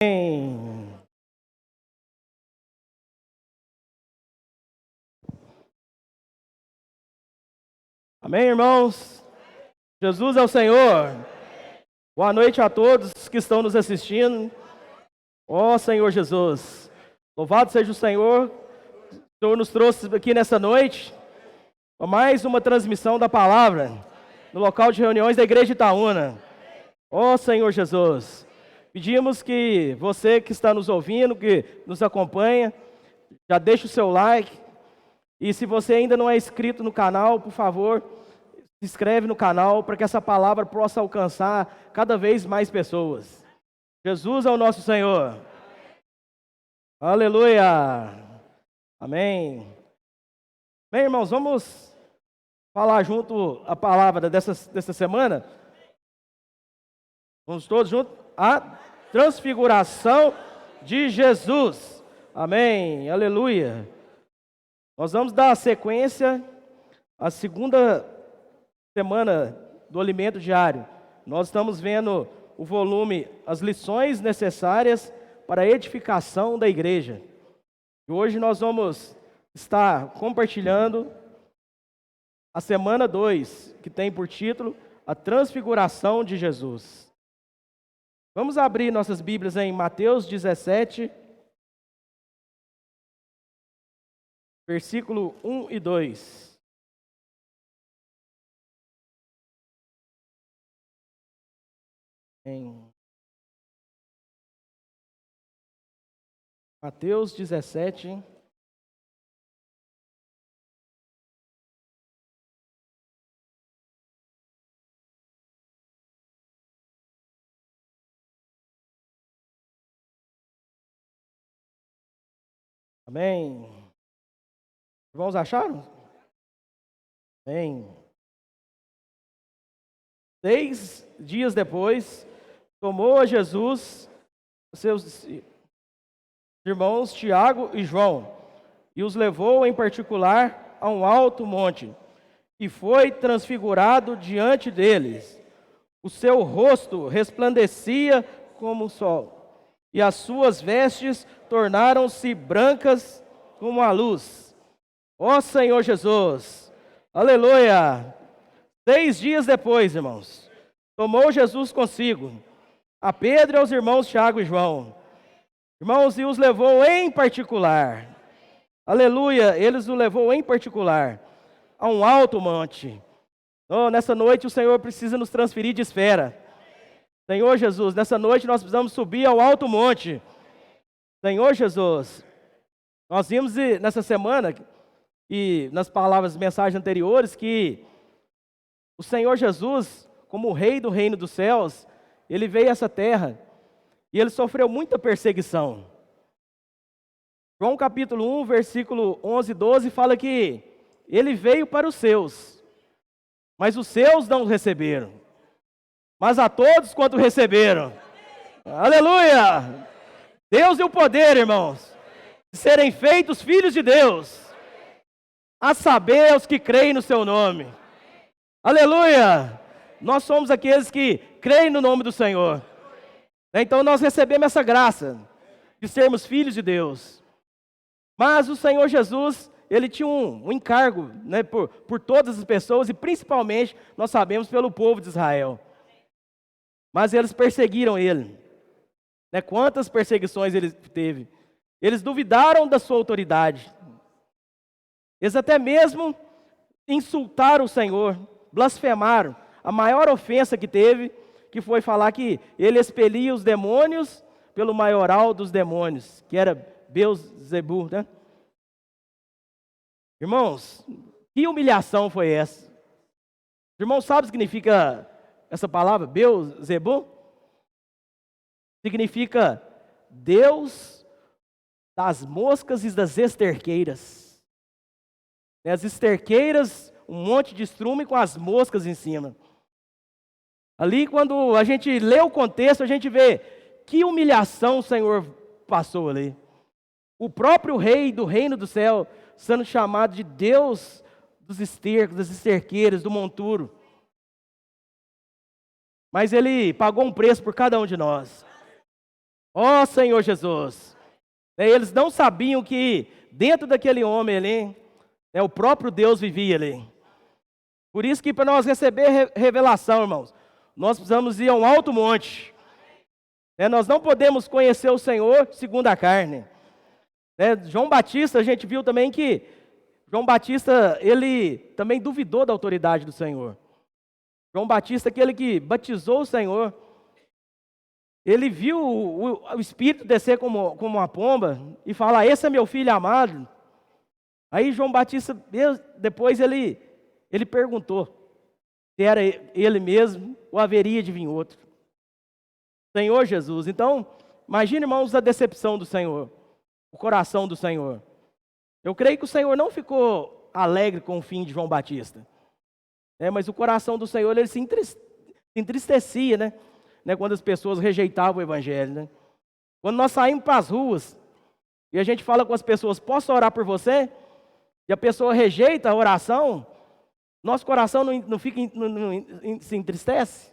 Amém. Amém, irmãos? Jesus é o Senhor. Boa noite a todos que estão nos assistindo. Ó Senhor Jesus, louvado seja o Senhor. O Senhor nos trouxe aqui nessa noite para mais uma transmissão da palavra no local de reuniões da Igreja de Itaúna. Ó Senhor Jesus, pedimos que você que está nos ouvindo, que nos acompanha, já deixe o seu like. E se você ainda não é inscrito no canal, por favor, se inscreve no canal para que essa palavra possa alcançar cada vez mais pessoas. Jesus é o nosso Senhor. Aleluia. Amém. Bem, irmãos, vamos falar junto a palavra dessa semana. Vamos todos juntos? A transfiguração de Jesus. Amém. Aleluia. Nós vamos dar sequência à segunda semana do alimento diário. Nós estamos vendo o volume As Lições Necessárias para a Edificação da Igreja. E hoje nós vamos estar compartilhando a semana 2, que tem por título A Transfiguração de Jesus. Vamos abrir nossas Bíblias em Mateus 17, versículo 1 e 2. Em Mateus 17, amém. Irmãos, acharam? Amém. 6 dias depois, tomou a Jesus seus irmãos Tiago e João e os levou em particular a um alto monte e foi transfigurado diante deles. O seu rosto resplandecia como o sol e as suas vestes tornaram-se brancas como a luz. Ó Senhor Jesus, aleluia! 6 dias depois, irmãos, tomou Jesus consigo a Pedro e aos irmãos Tiago e João, irmãos, e os levou em particular, aleluia, eles o levou em particular a um alto monte. Oh, nessa noite o Senhor precisa nos transferir de esfera. Senhor Jesus, nessa noite nós precisamos subir ao alto monte. Senhor Jesus, nós vimos nessa semana e nas palavras, mensagens anteriores, que o Senhor Jesus, como o Rei do Reino dos Céus, Ele veio a essa terra e Ele sofreu muita perseguição. João capítulo 1, versículo 11 e 12, fala que Ele veio para os seus, mas os seus não o receberam. Mas a todos quanto receberam. Aleluia! Deus deu o poder, irmãos, de serem feitos filhos de Deus, a saber, os que creem no seu nome. Aleluia! Nós somos aqueles que creem no nome do Senhor. Então nós recebemos essa graça de sermos filhos de Deus. Mas o Senhor Jesus, Ele tinha um encargo, né, por todas as pessoas e principalmente, nós sabemos, pelo povo de Israel. Mas eles perseguiram Ele. Né, quantas perseguições Ele teve. Eles duvidaram da sua autoridade. Eles até mesmo insultaram o Senhor, blasfemaram. A maior ofensa que teve, que foi falar que Ele expelia os demônios pelo maioral dos demônios, que era Beelzebul, né? Irmãos, que humilhação foi essa? Irmãos, sabe o que significa essa palavra, Beelzebul? Significa Deus das moscas e das esterqueiras. As esterqueiras, um monte de estrume com as moscas em cima. Ali, quando a gente lê o contexto, a gente vê que humilhação o Senhor passou ali. O próprio rei do reino do céu sendo chamado de Deus dos estercos, das esterqueiras, do monturo. Mas Ele pagou um preço por cada um de nós. Ó Senhor Jesus. Eles não sabiam que dentro daquele homem ali, o próprio Deus vivia ali. Por isso que para nós receber revelação, irmãos, nós precisamos ir a um alto monte. Nós não podemos conhecer o Senhor segundo a carne. João Batista, a gente viu também que João Batista, ele também duvidou da autoridade do Senhor. João Batista, aquele que batizou o Senhor, ele viu o Espírito descer como uma pomba e falar: esse é meu filho amado. Aí João Batista, depois ele perguntou se era ele mesmo ou haveria de vir outro. Senhor Jesus. Então, imagine, irmãos, a decepção do Senhor, o coração do Senhor. Eu creio que o Senhor não ficou alegre com o fim de João Batista, mas o coração do Senhor, ele se entristecia, quando as pessoas rejeitavam o Evangelho. Quando nós saímos para as ruas e a gente fala com as pessoas: posso orar por você? E a pessoa rejeita a oração, nosso coração não se entristece?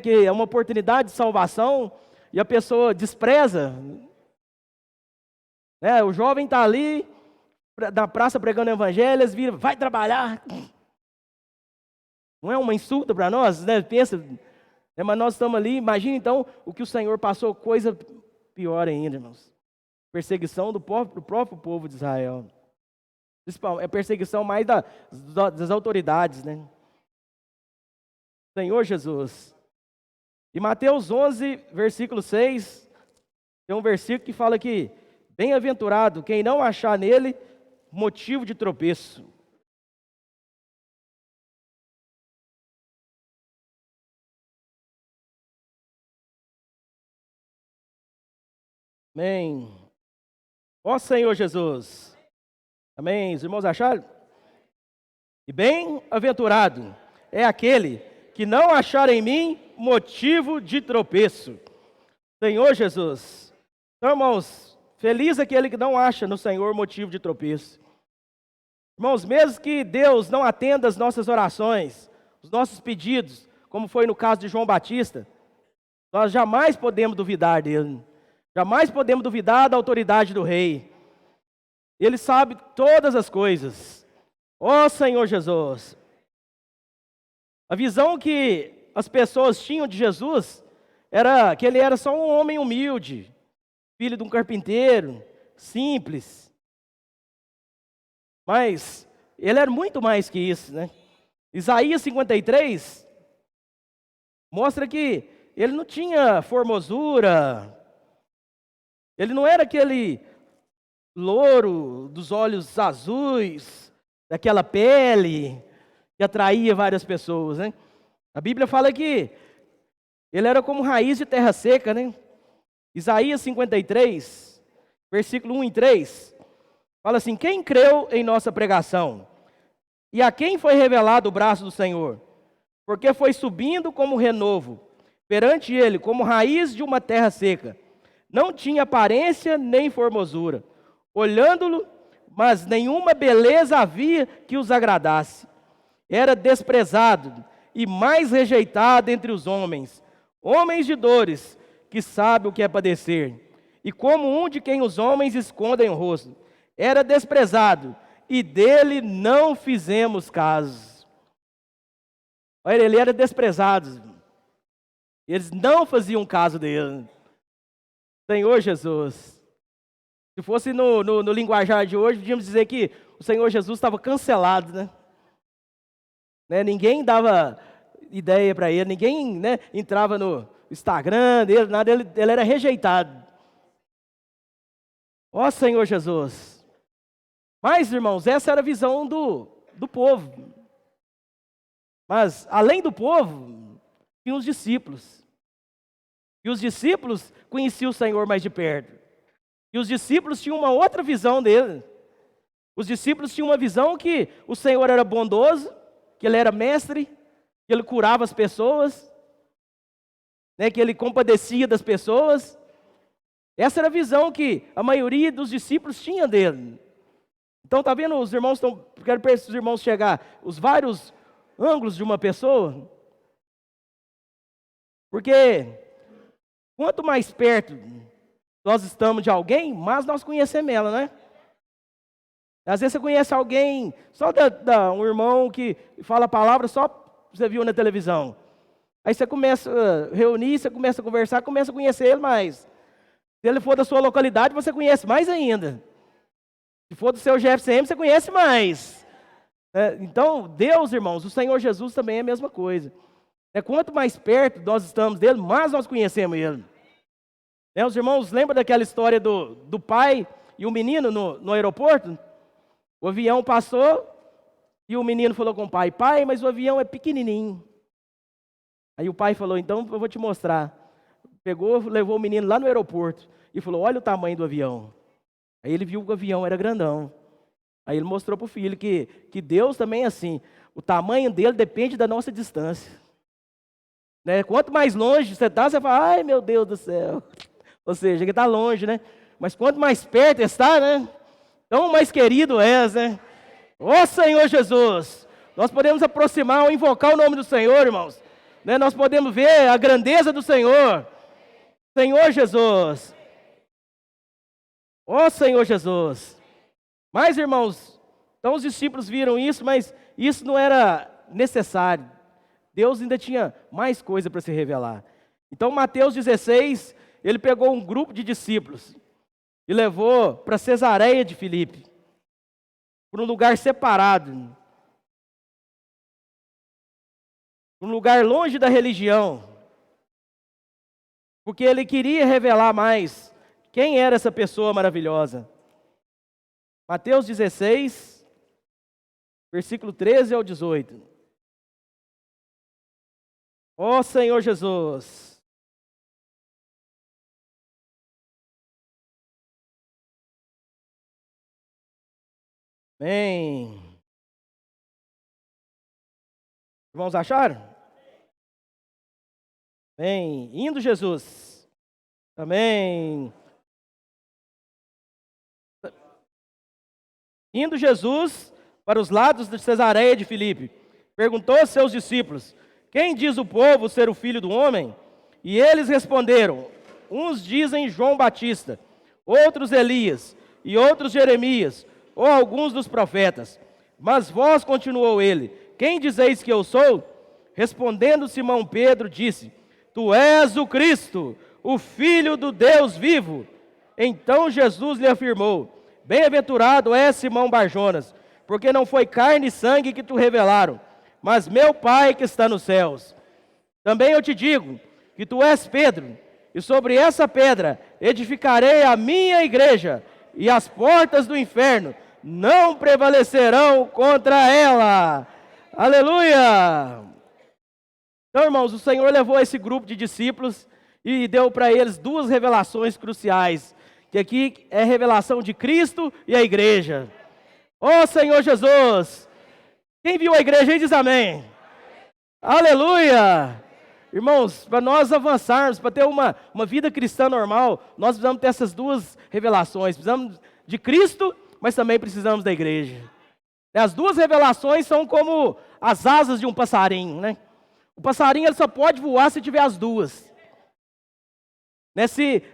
Que é uma oportunidade de salvação e a pessoa despreza. O jovem está ali na praça pregando o evangelho, eles viram: vai trabalhar. Não é uma insulta para nós? Pensa, mas nós estamos ali. Imagina então o que o Senhor passou, coisa pior ainda, irmãos. Perseguição do próprio povo de Israel. É perseguição mais das autoridades, Senhor Jesus. Em Mateus 11, versículo 6, tem um versículo que fala que: bem-aventurado quem não achar nele motivo de tropeço. Amém. Ó Senhor Jesus. Amém. Os irmãos acharam? E bem-aventurado é aquele que não achar em mim motivo de tropeço. Senhor Jesus. Então, irmãos, feliz aquele que não acha no Senhor motivo de tropeço. Irmãos, mesmo que Deus não atenda as nossas orações, os nossos pedidos, como foi no caso de João Batista, nós jamais podemos duvidar dele. Jamais podemos duvidar da autoridade do rei. Ele sabe todas as coisas. Ó Senhor Jesus. A visão que as pessoas tinham de Jesus era que ele era só um homem humilde, filho de um carpinteiro, simples. Mas ele era muito mais que isso, Isaías 53 mostra que ele não tinha formosura, ele não era aquele louro dos olhos azuis, daquela pele que atraía várias pessoas, A Bíblia fala que ele era como raiz de terra seca, Isaías 53, versículo 1 e 3, fala assim: quem creu em nossa pregação? E a quem foi revelado o braço do Senhor? Porque foi subindo como renovo, perante ele como raiz de uma terra seca. Não tinha aparência nem formosura. Olhando-lo, mas nenhuma beleza havia que os agradasse. Era desprezado e mais rejeitado entre os homens, homens de dores, que sabe o que é padecer, e como um de quem os homens escondem o rosto. Era desprezado, e dele não fizemos caso. Olha, ele era desprezado, eles não faziam caso dele. Senhor Jesus. Se fosse no linguajar de hoje, podíamos dizer que o Senhor Jesus estava cancelado, Ninguém dava ideia para ele, ninguém entrava no Instagram dele, nada, ele era rejeitado. Ó Senhor Jesus. Mas, irmãos, essa era a visão do povo. Mas, além do povo, tinha os discípulos. E os discípulos conheciam o Senhor mais de perto. E os discípulos tinham uma outra visão dele. Os discípulos tinham uma visão que o Senhor era bondoso, que ele era mestre, que ele curava as pessoas, que ele compadecia das pessoas. Essa era a visão que a maioria dos discípulos tinha dele. Então, está vendo, os irmãos quero ver se os irmãos chegar, os vários ângulos de uma pessoa. Porque Quanto mais perto nós estamos de alguém, mais nós conhecemos ela, né? Às vezes você conhece alguém, só um irmão que fala a palavra, só você viu na televisão. Aí você começa a reunir, você começa a conversar, começa a conhecer ele mais. Se ele for da sua localidade, você conhece mais ainda. Se for do seu GFCM, você conhece mais. Então, Deus, irmãos, o Senhor Jesus também é a mesma coisa. Quanto mais perto nós estamos dele, mais nós conhecemos ele. Os irmãos lembram daquela história do pai e o menino no aeroporto? O avião passou e o menino falou com o pai: pai, mas o avião é pequenininho. Aí o pai falou: então eu vou te mostrar. Pegou, levou o menino lá no aeroporto e falou: olha o tamanho do avião. Aí ele viu que o avião era grandão. Aí ele mostrou para o filho que Deus também é assim. O tamanho dele depende da nossa distância. Quanto mais longe você está, você fala: ai meu Deus do céu. Ou seja, ele está longe, né? Mas quanto mais perto está, né? Tão mais querido és, né? Ó Senhor Jesus, nós podemos aproximar ou invocar o nome do Senhor, irmãos. Nós podemos ver a grandeza do Senhor. Senhor Jesus. Ó Senhor Jesus. Mas, irmãos, então os discípulos viram isso, mas isso não era necessário. Deus ainda tinha mais coisa para se revelar. Então, Mateus 16, ele pegou um grupo de discípulos e levou para Cesareia de Filipe, para um lugar separado, um lugar longe da religião, porque ele queria revelar mais quem era essa pessoa maravilhosa. Mateus 16, versículo 13 ao 18. Ó Senhor Jesus. Amém. Irmãos, acharam? Amém. Indo Jesus. Amém. Indo Jesus para os lados de Cesareia de Filipe, perguntou aos seus discípulos: quem diz o povo ser o filho do homem? E eles responderam: uns dizem João Batista, outros Elias, e outros Jeremias, ou alguns dos profetas. Mas vós, continuou ele, quem dizeis que eu sou? Respondendo Simão Pedro, disse: tu és o Cristo, o Filho do Deus vivo. Então Jesus lhe afirmou: bem-aventurado és Simão Barjonas, porque não foi carne e sangue que te revelaram, mas meu Pai que está nos céus. Também eu te digo que tu és Pedro, e sobre essa pedra edificarei a minha igreja, e as portas do inferno não prevalecerão contra ela. Aleluia! Então, irmãos, o Senhor levou esse grupo de discípulos e deu para eles duas revelações cruciais, que aqui é a revelação de Cristo e a igreja. Ó Senhor Jesus! Quem viu a igreja aí diz amém. Aleluia! Irmãos, para nós avançarmos, para ter uma vida cristã normal, nós precisamos ter essas duas revelações. Precisamos de Cristo, mas também precisamos da igreja. As duas revelações são como as asas de um passarinho, né? O passarinho ele só pode voar se tiver as duas.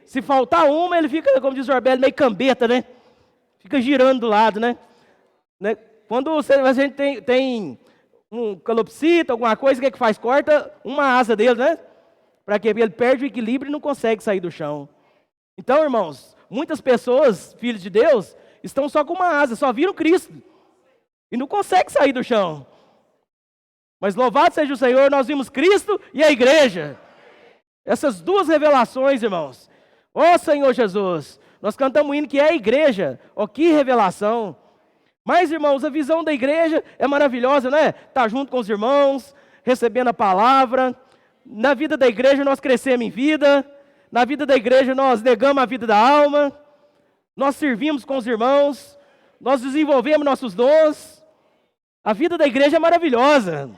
Se faltar uma, ele fica, como diz o Orbelli, meio cambeta, né? Fica girando do lado, né? Quando a gente tem um calopsita, alguma coisa, o que faz? Corta uma asa dele, né? Para quê? Porque ele perde o equilíbrio e não consegue sair do chão. Então, irmãos, muitas pessoas, filhos de Deus, estão só com uma asa, só viram Cristo. E não conseguem sair do chão. Mas louvado seja o Senhor, nós vimos Cristo e a igreja. Essas duas revelações, irmãos. Ó Senhor Jesus, nós cantamos um hino que é a igreja. Ó, que revelação. Mas, irmãos, a visão da igreja é maravilhosa, né? Estar junto com os irmãos, recebendo a palavra. Na vida da igreja nós crescemos em vida. Na vida da igreja nós negamos a vida da alma. Nós servimos com os irmãos. Nós desenvolvemos nossos dons. A vida da igreja é maravilhosa.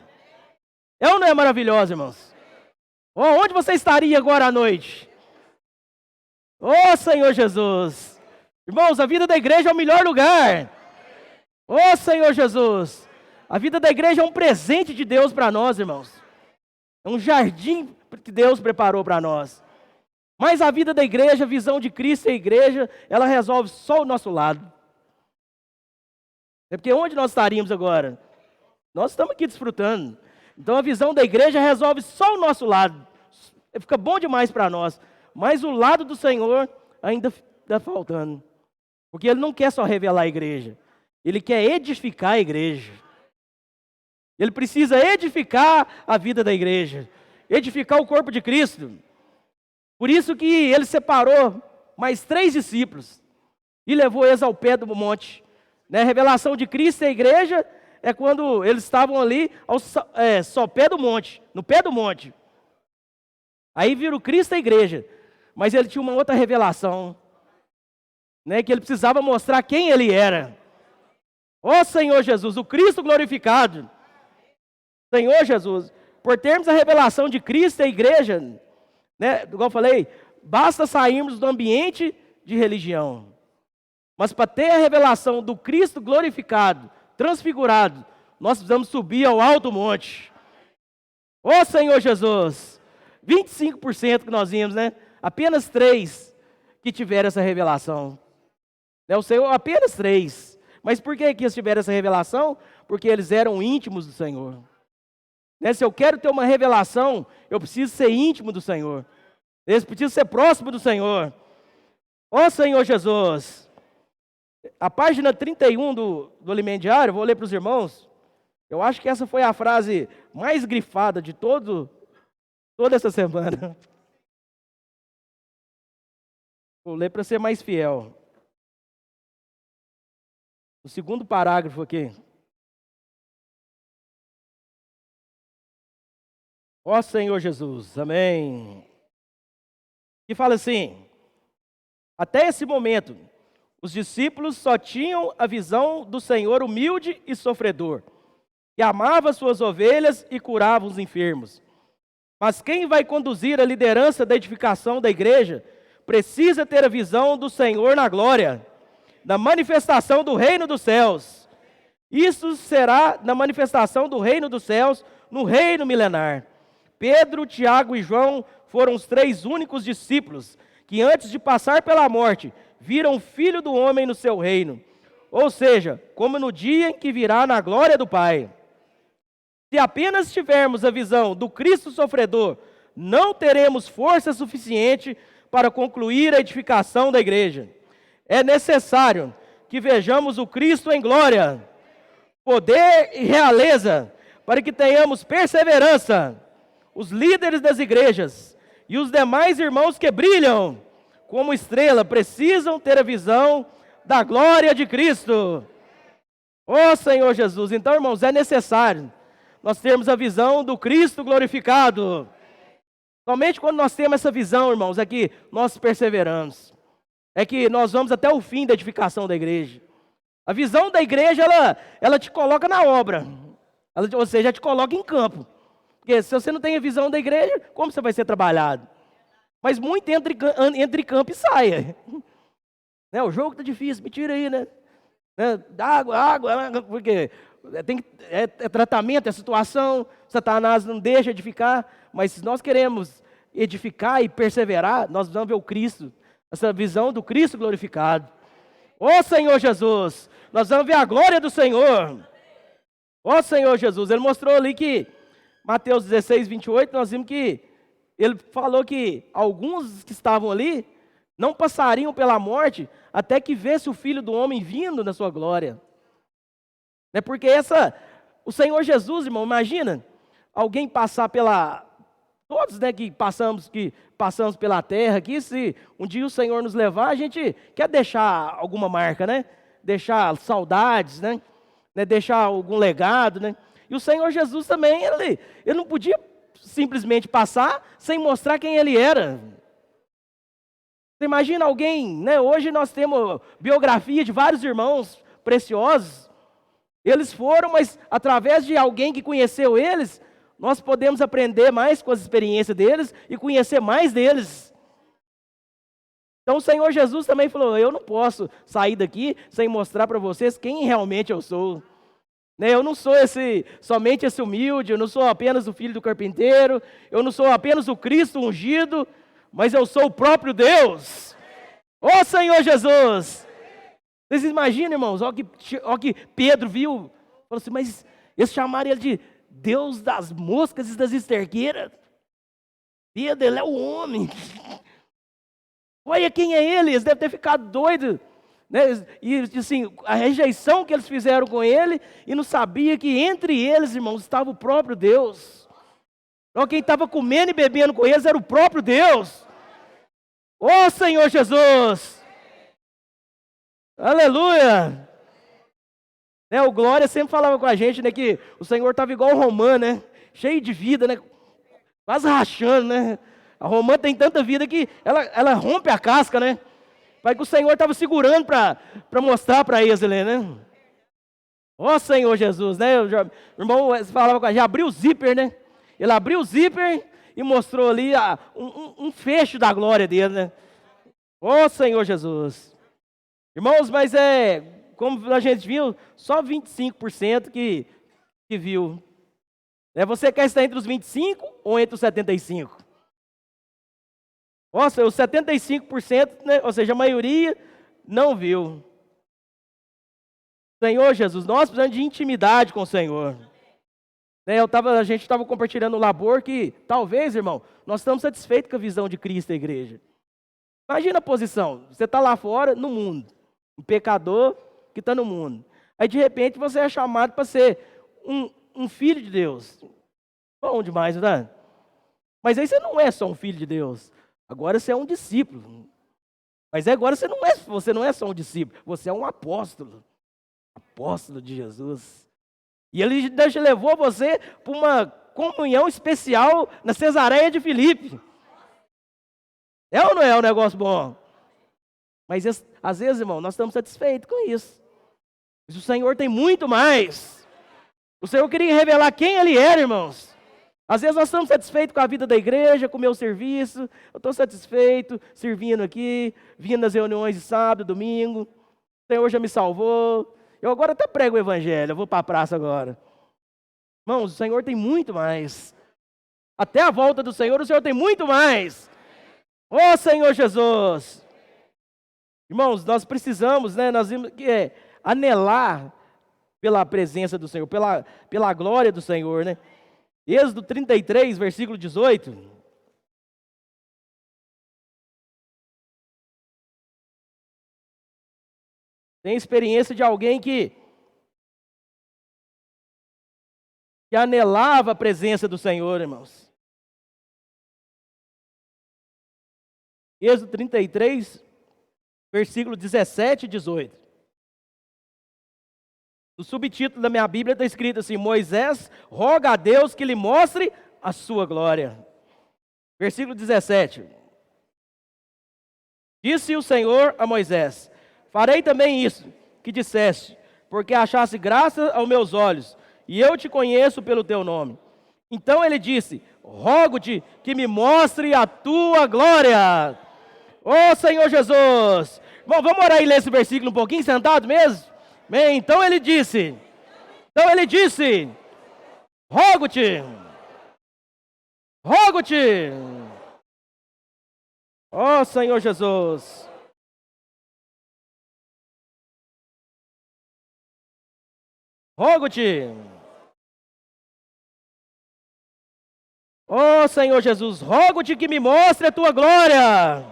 É ou não é maravilhosa, irmãos? Onde você estaria agora à noite? Senhor Jesus. Irmãos, a vida da igreja é o melhor lugar. Senhor Jesus, a vida da igreja é um presente de Deus para nós, irmãos. É um jardim que Deus preparou para nós. Mas a vida da igreja, a visão de Cristo e a igreja, ela resolve só o nosso lado. É porque onde nós estaríamos agora? Nós estamos aqui desfrutando. Então a visão da igreja resolve só o nosso lado. Fica bom demais para nós. Mas o lado do Senhor ainda está faltando. Porque Ele não quer só revelar a igreja. Ele quer edificar a igreja. Ele precisa edificar a vida da igreja. Edificar o corpo de Cristo. Por isso que Ele separou mais 3 discípulos. E levou eles ao pé do monte. A revelação de Cristo e a igreja é quando eles estavam ali só pé do monte. No pé do monte. Aí viram Cristo e a igreja. Mas Ele tinha uma outra revelação. Que Ele precisava mostrar quem Ele era. Ó Senhor Jesus, o Cristo glorificado. Senhor Jesus, por termos a revelação de Cristo e a igreja, igual eu falei, basta sairmos do ambiente de religião. Mas para ter a revelação do Cristo glorificado, transfigurado, nós precisamos subir ao alto monte. Ó Senhor Jesus, 25% que nós vimos, apenas 3 que tiveram essa revelação. O Senhor, apenas 3. Mas por que eles tiveram essa revelação? Porque eles eram íntimos do Senhor. Se eu quero ter uma revelação, eu preciso ser íntimo do Senhor. Eu preciso ser próximo do Senhor. Ó Senhor Jesus. A página 31 do Alimento Diário, vou ler para os irmãos. Eu acho que essa foi a frase mais grifada de toda essa semana. Vou ler para ser mais fiel. O segundo parágrafo aqui. Ó Senhor Jesus, amém. E fala assim: até esse momento, os discípulos só tinham a visão do Senhor humilde e sofredor, que amava suas ovelhas e curava os enfermos. Mas quem vai conduzir a liderança da edificação da igreja precisa ter a visão do Senhor na glória, na manifestação do reino dos céus. Isso será na manifestação do reino dos céus, no reino milenar. Pedro, Tiago e João foram os 3 únicos discípulos que antes de passar pela morte, viram o Filho do Homem no seu reino. Ou seja, como no dia em que virá na glória do Pai. Se apenas tivermos a visão do Cristo sofredor, não teremos força suficiente para concluir a edificação da igreja. É necessário que vejamos o Cristo em glória, poder e realeza, para que tenhamos perseverança. Os líderes das igrejas e os demais irmãos que brilham como estrela precisam ter a visão da glória de Cristo. Ó Senhor Jesus, então irmãos, é necessário nós termos a visão do Cristo glorificado. Somente quando nós temos essa visão, irmãos, é que nós perseveramos. É que nós vamos até o fim da edificação da igreja. A visão da igreja, ela te coloca na obra. Ou seja, te coloca em campo. Porque se você não tem a visão da igreja, como você vai ser trabalhado? Mas muito entre campo e saia. O jogo está difícil, me tira aí, Água, porque é tratamento, é situação. Satanás não deixa edificar. Mas se nós queremos edificar e perseverar, nós vamos ver o Cristo. Essa visão do Cristo glorificado. Ó Senhor Jesus, nós vamos ver a glória do Senhor. Ó Senhor Jesus, Ele mostrou ali que, Mateus 16, 28, nós vimos que Ele falou que alguns que estavam ali não passariam pela morte até que vesse o Filho do Homem vindo na sua glória. Porque o Senhor Jesus, irmão, imagina, alguém passar todos que passamos pela terra aqui, se um dia o Senhor nos levar, a gente quer deixar alguma marca, deixar saudades, deixar algum legado, E o Senhor Jesus também, ele não podia simplesmente passar sem mostrar quem Ele era. Você imagina alguém, hoje nós temos biografia de vários irmãos preciosos. Eles foram, mas através de alguém que conheceu eles, nós podemos aprender mais com as experiências deles e conhecer mais deles. Então o Senhor Jesus também falou, eu não posso sair daqui sem mostrar para vocês quem realmente eu sou. Eu não sou somente esse humilde, eu não sou apenas o filho do carpinteiro, eu não sou apenas o Cristo ungido, mas eu sou o próprio Deus. Ô Senhor Jesus! Vocês imaginam, irmãos, olha que Pedro viu, falou assim, mas eles chamaram ele de Deus das moscas e das esterqueiras. Pedro, ele é o homem. Olha quem é ele, eles devem ter ficado doidos. Né? E assim, a rejeição que eles fizeram com ele, e não sabia que entre eles, irmãos, estava o próprio Deus. Então, quem estava comendo e bebendo com eles era o próprio Deus. Ô Senhor Jesus! Aleluia! O Glória sempre falava com a gente, né, que o Senhor estava igual o Romã, né? Cheio de vida, né? Quase rachando, né? A romã tem tanta vida que ela rompe a casca, né? Vai que o Senhor estava segurando para mostrar para eles, né? Ó Senhor Jesus, né? O irmão falava com a gente, abriu o zíper, né? Ele abriu o zíper e mostrou ali um fecho da glória dele, né? Ó Senhor Jesus. Irmãos, mas como a gente viu, só 25% que viu. Você quer estar entre os 25 ou entre os 75? Nossa, os 75%, né, ou seja, a maioria não viu. Senhor Jesus, nós precisamos de intimidade com o Senhor. A gente estava compartilhando no labor que, talvez, irmão, nós estamos satisfeitos com a visão de Cristo da igreja. Imagina a posição, você está lá fora, no mundo, um pecador que está no mundo. Aí, de repente, você é chamado para ser um filho de Deus. Bom demais, não é? Mas aí você não é só um filho de Deus. Agora você é um discípulo. Mas agora você não é só um discípulo. Você é um apóstolo. Apóstolo de Jesus. E ele levou você para uma comunhão especial na Cesareia de Filipe. É ou não é um negócio bom? Mas às vezes, irmão, nós estamos satisfeitos com isso. Mas o Senhor tem muito mais. O Senhor queria revelar quem Ele era, irmãos. Às vezes nós estamos satisfeitos com a vida da igreja, com o meu serviço. Eu estou satisfeito servindo aqui, vindo nas reuniões de sábado, domingo. O Senhor já me salvou. Eu agora até prego o evangelho, eu vou para a praça agora. Irmãos, o Senhor tem muito mais. Até a volta do Senhor, o Senhor tem muito mais. Ô Senhor Jesus! Irmãos, nós precisamos, né? Nós temos que anelar pela presença do Senhor, pela glória do Senhor, né? Êxodo 33, versículo 18. Tem experiência de alguém que anelava a presença do Senhor, irmãos. Êxodo 33, versículo 17 e 18. No subtítulo da minha Bíblia está escrito assim: Moisés roga a Deus que lhe mostre a sua glória. Versículo 17. Disse o Senhor a Moisés: farei também isso que disseste, porque achaste graça aos meus olhos, e eu te conheço pelo teu nome. Então ele disse: rogo-te que me mostre a tua glória. Ô Senhor Jesus! Bom, vamos orar e ler esse versículo um pouquinho, sentado mesmo? Bem, então ele disse, rogo-te, ó Senhor Jesus, rogo-te, ó Senhor Jesus, rogo-te que me mostre a tua glória,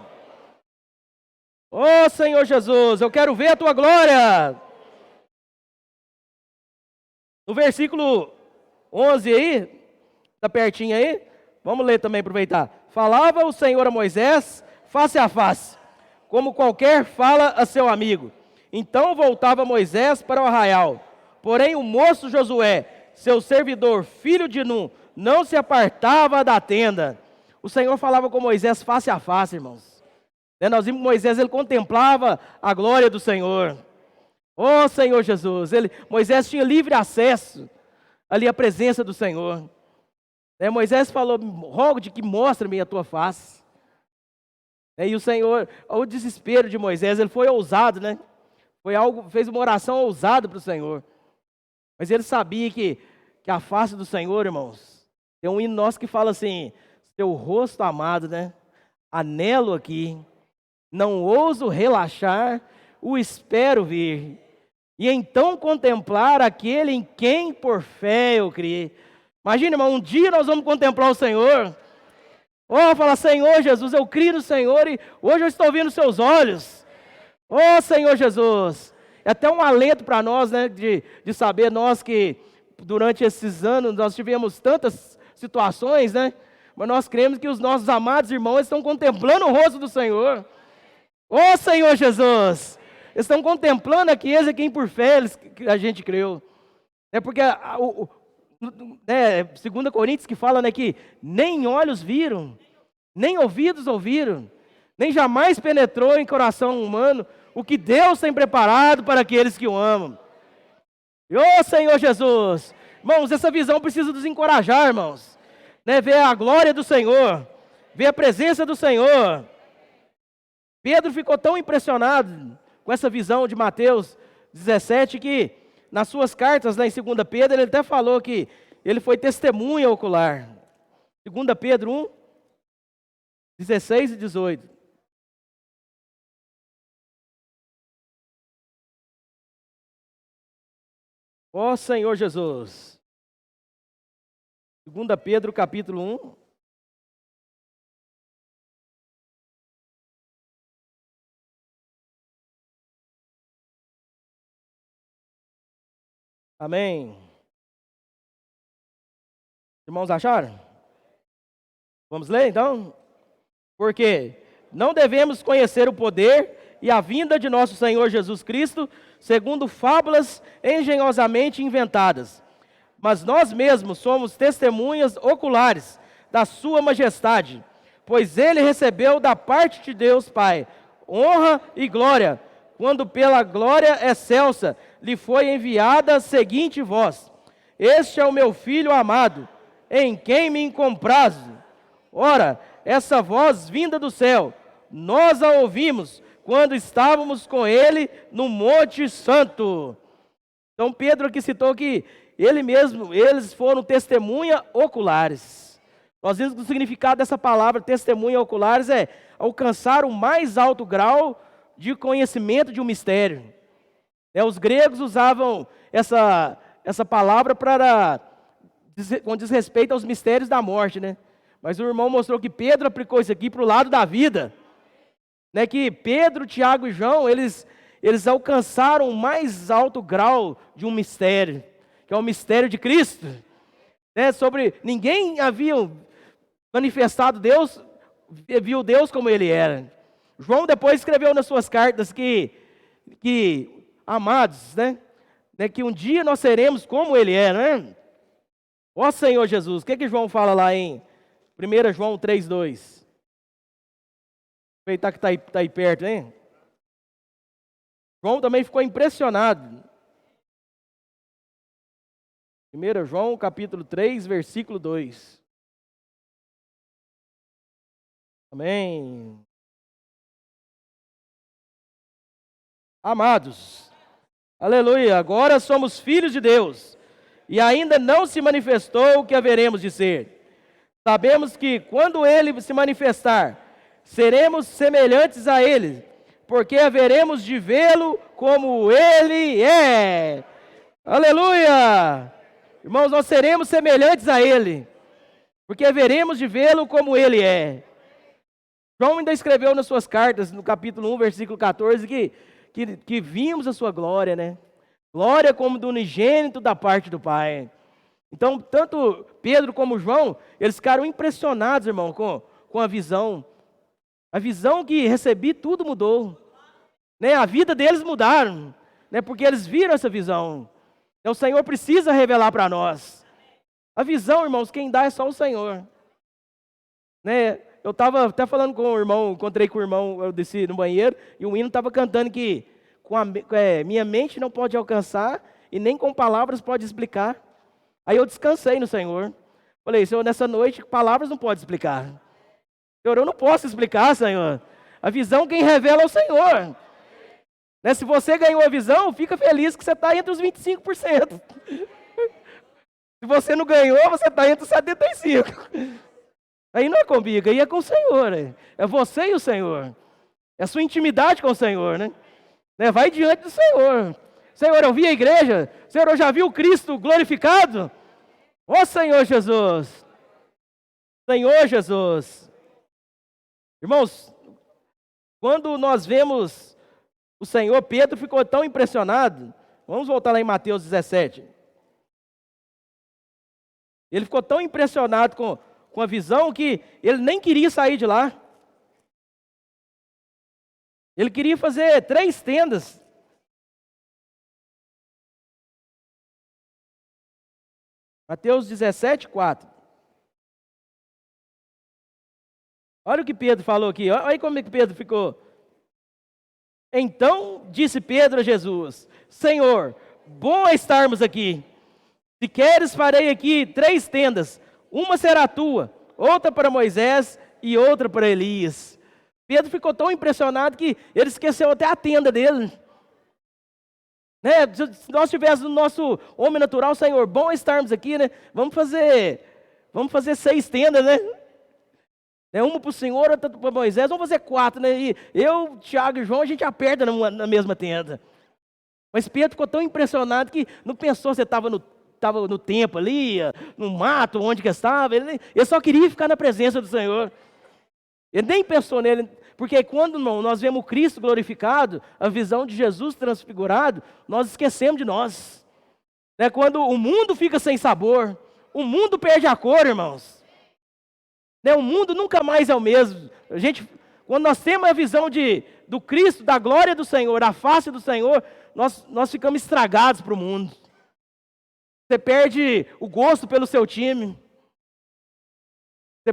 ó Senhor Jesus, eu quero ver a tua glória. No versículo 11 aí, está pertinho aí, vamos ler também, aproveitar. Falava o Senhor a Moisés, face a face, como qualquer fala a seu amigo. Então voltava Moisés para o arraial. Porém o moço Josué, seu servidor, filho de Nun, não se apartava da tenda. O Senhor falava com Moisés face a face, irmãos. Nós vimos que Moisés, ele contemplava a glória do Senhor. Ó Senhor Jesus, Moisés tinha livre acesso ali à presença do Senhor. Moisés falou: rogo-te que mostre-me a tua face. E o Senhor, o desespero de Moisés, ele foi ousado, né? Fez uma oração ousada para o Senhor. Mas ele sabia que a face do Senhor, irmãos, tem um hino nosso que fala assim: seu rosto amado, né? anelo aqui, não ouso relaxar, o espero vir, e então contemplar aquele em quem por fé eu criei. Imagina, irmão, um dia nós vamos contemplar o Senhor. Oh, fala, Senhor Jesus, eu crio no Senhor e hoje eu estou vendo seus olhos. Oh, Senhor Jesus. É até um alento para nós, né, de saber nós que durante esses anos nós tivemos tantas situações, né, mas nós cremos que os nossos amados irmãos estão contemplando o rosto do Senhor. Oh, Senhor Jesus. Estão contemplando aqueles a quem por fé a gente creu. É porque 2 Coríntios que fala, né, que nem olhos viram, nem ouvidos ouviram, nem jamais penetrou em coração humano o que Deus tem preparado para aqueles que o amam. Ô Senhor Jesus, irmãos, essa visão precisa nos encorajar, irmãos, né, ver a glória do Senhor, ver a presença do Senhor. Pedro ficou tão impressionado com essa visão de Mateus 17 que nas suas cartas, lá em 2 Pedro, ele até falou que ele foi testemunha ocular. 2 Pedro 1, 16 e 18. Ó Senhor Jesus. 2 Pedro capítulo 1. Amém. Irmãos, acharam? Vamos ler então? Porque não devemos conhecer o poder e a vinda de nosso Senhor Jesus Cristo, segundo fábulas engenhosamente inventadas. Mas nós mesmos somos testemunhas oculares da sua majestade, pois ele recebeu da parte de Deus Pai honra e glória, quando pela glória excelsa lhe foi enviada a seguinte voz: Este é o meu Filho amado, em quem me comprazo. Ora, essa voz vinda do céu, nós a ouvimos quando estávamos com ele no Monte Santo. Então Pedro aqui citou que eles foram testemunha oculares. Nós vimos que o significado dessa palavra testemunha oculares é alcançar o mais alto grau de conhecimento de um mistério. Os gregos usavam essa palavra com desrespeito aos mistérios da morte, né? Mas o irmão mostrou que Pedro aplicou isso aqui para o lado da vida. Né? Que Pedro, Tiago e João, eles alcançaram o mais alto grau de um mistério, que é o mistério de Cristo. Né? Ninguém havia manifestado Deus, viu Deus como ele era. João depois escreveu nas suas cartas que amados, né? Que um dia nós seremos como ele é, né? Ó Senhor Jesus, o que João fala lá em 1 João 3,2? Aproveitar que está aí perto, hein? João também ficou impressionado. 1 João capítulo 3, versículo 2. Amém. Amados, aleluia, agora somos filhos de Deus, e ainda não se manifestou o que haveremos de ser. Sabemos que quando Ele se manifestar, seremos semelhantes a Ele, porque haveremos de vê-lo como Ele é. Aleluia! Irmãos, nós seremos semelhantes a Ele, porque haveremos de vê-lo como Ele é. João ainda escreveu nas suas cartas, no capítulo 1, versículo 14, que vimos a sua glória, né? Glória como do unigênito da parte do Pai. Então, tanto Pedro como João, eles ficaram impressionados, irmão, com a visão. A visão que recebi, tudo mudou. Né? A vida deles mudaram, né? Porque eles viram essa visão. Então, o Senhor precisa revelar para nós. A visão, irmãos, quem dá é só o Senhor. Né? Eu estava até falando com o irmão, encontrei com o irmão, eu desci no banheiro, e o hino estava cantando que minha mente não pode alcançar, e nem com palavras pode explicar. Aí eu descansei no Senhor. Falei, Senhor, nessa noite, palavras não pode explicar. Senhor, eu não posso explicar, Senhor. A visão quem revela é o Senhor. Né? Se você ganhou a visão, fica feliz que você está entre os 25%. Se você não ganhou, você está entre os 75%. Aí não é comigo, aí é com o Senhor. É você e o Senhor. É a sua intimidade com o Senhor, né? Vai diante do Senhor. Senhor, eu vi a igreja. Senhor, eu já vi o Cristo glorificado. Ó Senhor Jesus. Senhor Jesus. Irmãos, quando nós vemos o Senhor, Pedro ficou tão impressionado. Vamos voltar lá em Mateus 17. Ele ficou tão impressionado com a visão que ele nem queria sair de lá. Ele queria fazer 3 tendas. Mateus 17, 4. Olha o que Pedro falou aqui. Olha aí como é que Pedro ficou. Então disse Pedro a Jesus: Senhor, bom é estarmos aqui. Se queres, farei aqui 3 tendas. Uma será tua, outra para Moisés e outra para Elias. Pedro ficou tão impressionado que ele esqueceu até a tenda dele. Se nós tivéssemos no nosso homem natural, Senhor, bom é estarmos aqui, né? Vamos fazer 6 tendas, né? Uma para o Senhor, outra para Moisés, vamos fazer 4, né? E eu, Tiago e João, a gente aperta na mesma tenda. Mas Pedro ficou tão impressionado que não pensou se estava no templo ali, no mato, onde que estava. Ele só queria ficar na presença do Senhor. Ele nem pensou nele, porque quando nós vemos Cristo glorificado, a visão de Jesus transfigurado, nós esquecemos de nós. Quando o mundo fica sem sabor, o mundo perde a cor, irmãos. O mundo nunca mais é o mesmo. Quando nós temos a visão do Cristo, da glória do Senhor, da face do Senhor, nós ficamos estragados para o mundo. Você perde o gosto pelo seu time.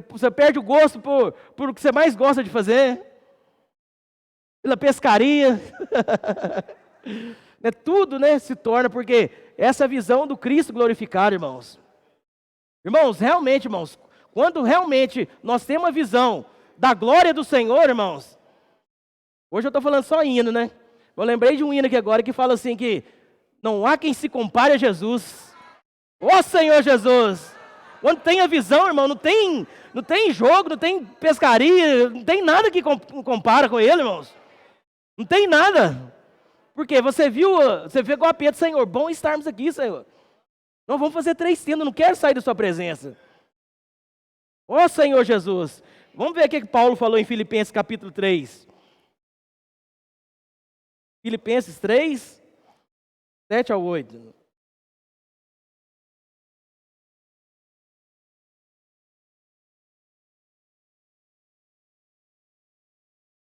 Você perde o gosto por o que você mais gosta de fazer. Pela pescaria. Tudo se torna, porque essa visão do Cristo glorificado, irmãos. Irmãos, realmente, irmãos, quando realmente nós temos a visão da glória do Senhor, irmãos. Hoje eu estou falando só hino, né? Eu lembrei de um hino aqui agora que fala assim que não há quem se compare a Jesus. Ó Senhor Jesus! Quando tem a visão, irmão, não tem jogo, não tem pescaria, não tem nada que compara com ele, irmãos. Não tem nada. Porque você vê com a Pedro, Senhor, bom estarmos aqui, Senhor. Nós vamos fazer 3 tendas, não quero sair da sua presença. Ó Senhor Jesus. Vamos ver o que Paulo falou em Filipenses capítulo 3. Filipenses 3, 7 ao 8.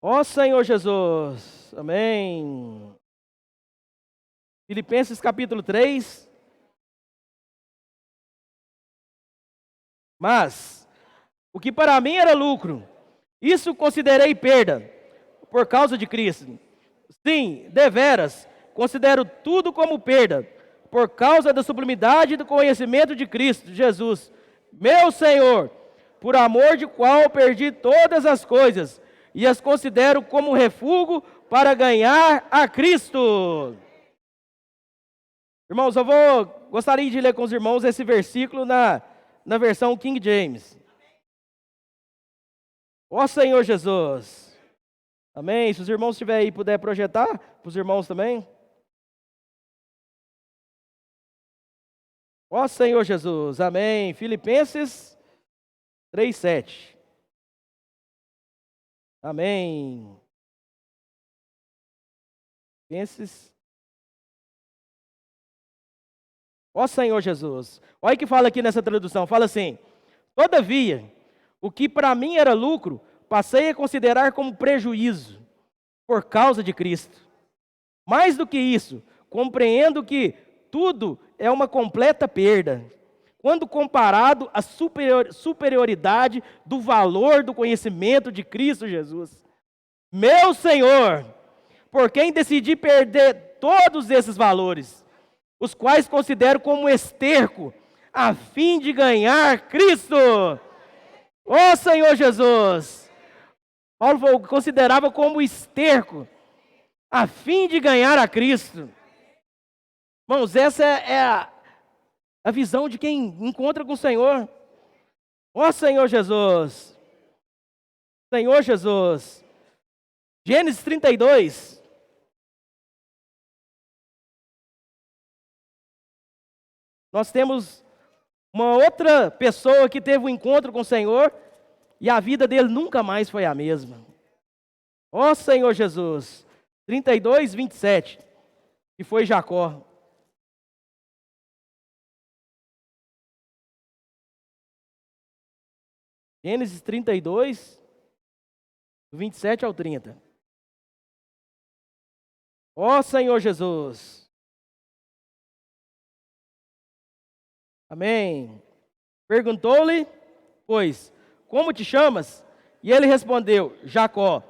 Ó Senhor Jesus, amém. Filipenses capítulo 3. Mas, o que para mim era lucro, isso considerei perda, por causa de Cristo. Sim, deveras, considero tudo como perda, por causa da sublimidade do conhecimento de Cristo Jesus, meu Senhor, por amor de qual perdi todas as coisas, e as considero como refúgio para ganhar a Cristo. Irmãos, gostaria de ler com os irmãos esse versículo na versão King James. Ó Senhor Jesus. Amém. Se os irmãos estiverem aí, puder projetar, para os irmãos também. Ó Senhor Jesus. Amém. Filipenses 3:7. Amém. Filipenses. Ó Senhor Jesus. Olha o que fala aqui nessa tradução. Fala assim: todavia, o que para mim era lucro, passei a considerar como prejuízo, por causa de Cristo. Mais do que isso, compreendo que tudo é uma completa perda, quando comparado à superioridade do valor do conhecimento de Cristo Jesus. Meu Senhor, por quem decidi perder todos esses valores, os quais considero como esterco, a fim de ganhar Cristo. Ó Senhor Jesus! Paulo considerava como esterco, a fim de ganhar a Cristo. Irmãos, essa é a visão de quem encontra com o Senhor. Ó Senhor Jesus, Senhor Jesus. Gênesis 32. Nós temos uma outra pessoa que teve um encontro com o Senhor e a vida dele nunca mais foi a mesma. Ó Senhor Jesus. 32, 27. Que foi Jacó. Gênesis 32, do 27 ao 30. Ó Senhor Jesus. Amém. Perguntou-lhe, pois, como te chamas? E ele respondeu, Jacó.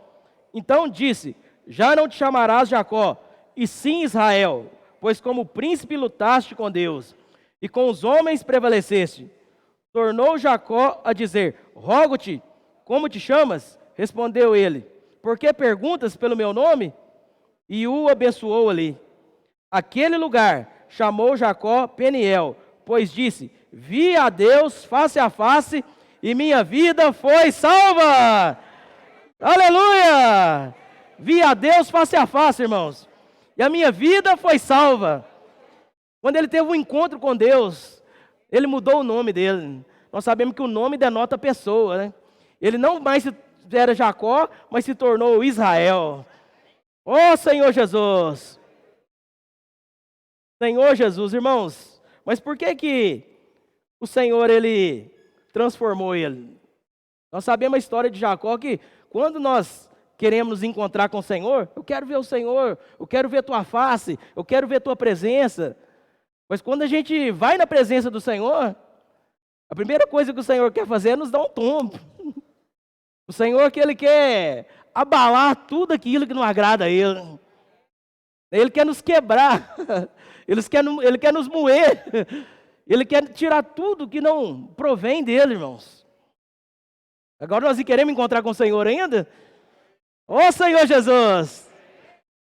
Então disse, já não te chamarás Jacó, e sim Israel, pois como príncipe lutaste com Deus, e com os homens prevaleceste. Tornou Jacó a dizer, rogo-te, como te chamas? Respondeu ele, por que perguntas pelo meu nome? E o abençoou ali. Aquele lugar chamou Jacó Peniel, pois disse, vi a Deus face a face, e minha vida foi salva. Aleluia! Vi a Deus face a face, irmãos, e a minha vida foi salva. Quando ele teve um encontro com Deus, ele mudou o nome dele. Nós sabemos que o nome denota a pessoa, né? Ele não mais era Jacó, mas se tornou Israel. Ó Senhor Jesus! Senhor Jesus, irmãos, mas por que o Senhor, ele transformou ele? Nós sabemos a história de Jacó, que quando nós queremos nos encontrar com o Senhor, eu quero ver o Senhor, eu quero ver tua face, eu quero ver tua presença. Mas quando a gente vai na presença do Senhor, a primeira coisa que o Senhor quer fazer é nos dar um tombo. O Senhor que ele quer abalar tudo aquilo que não agrada a Ele. Ele quer nos quebrar. Ele quer nos moer. Ele quer tirar tudo que não provém dele, irmãos. Agora nós queremos encontrar com o Senhor ainda? Ó Senhor Jesus!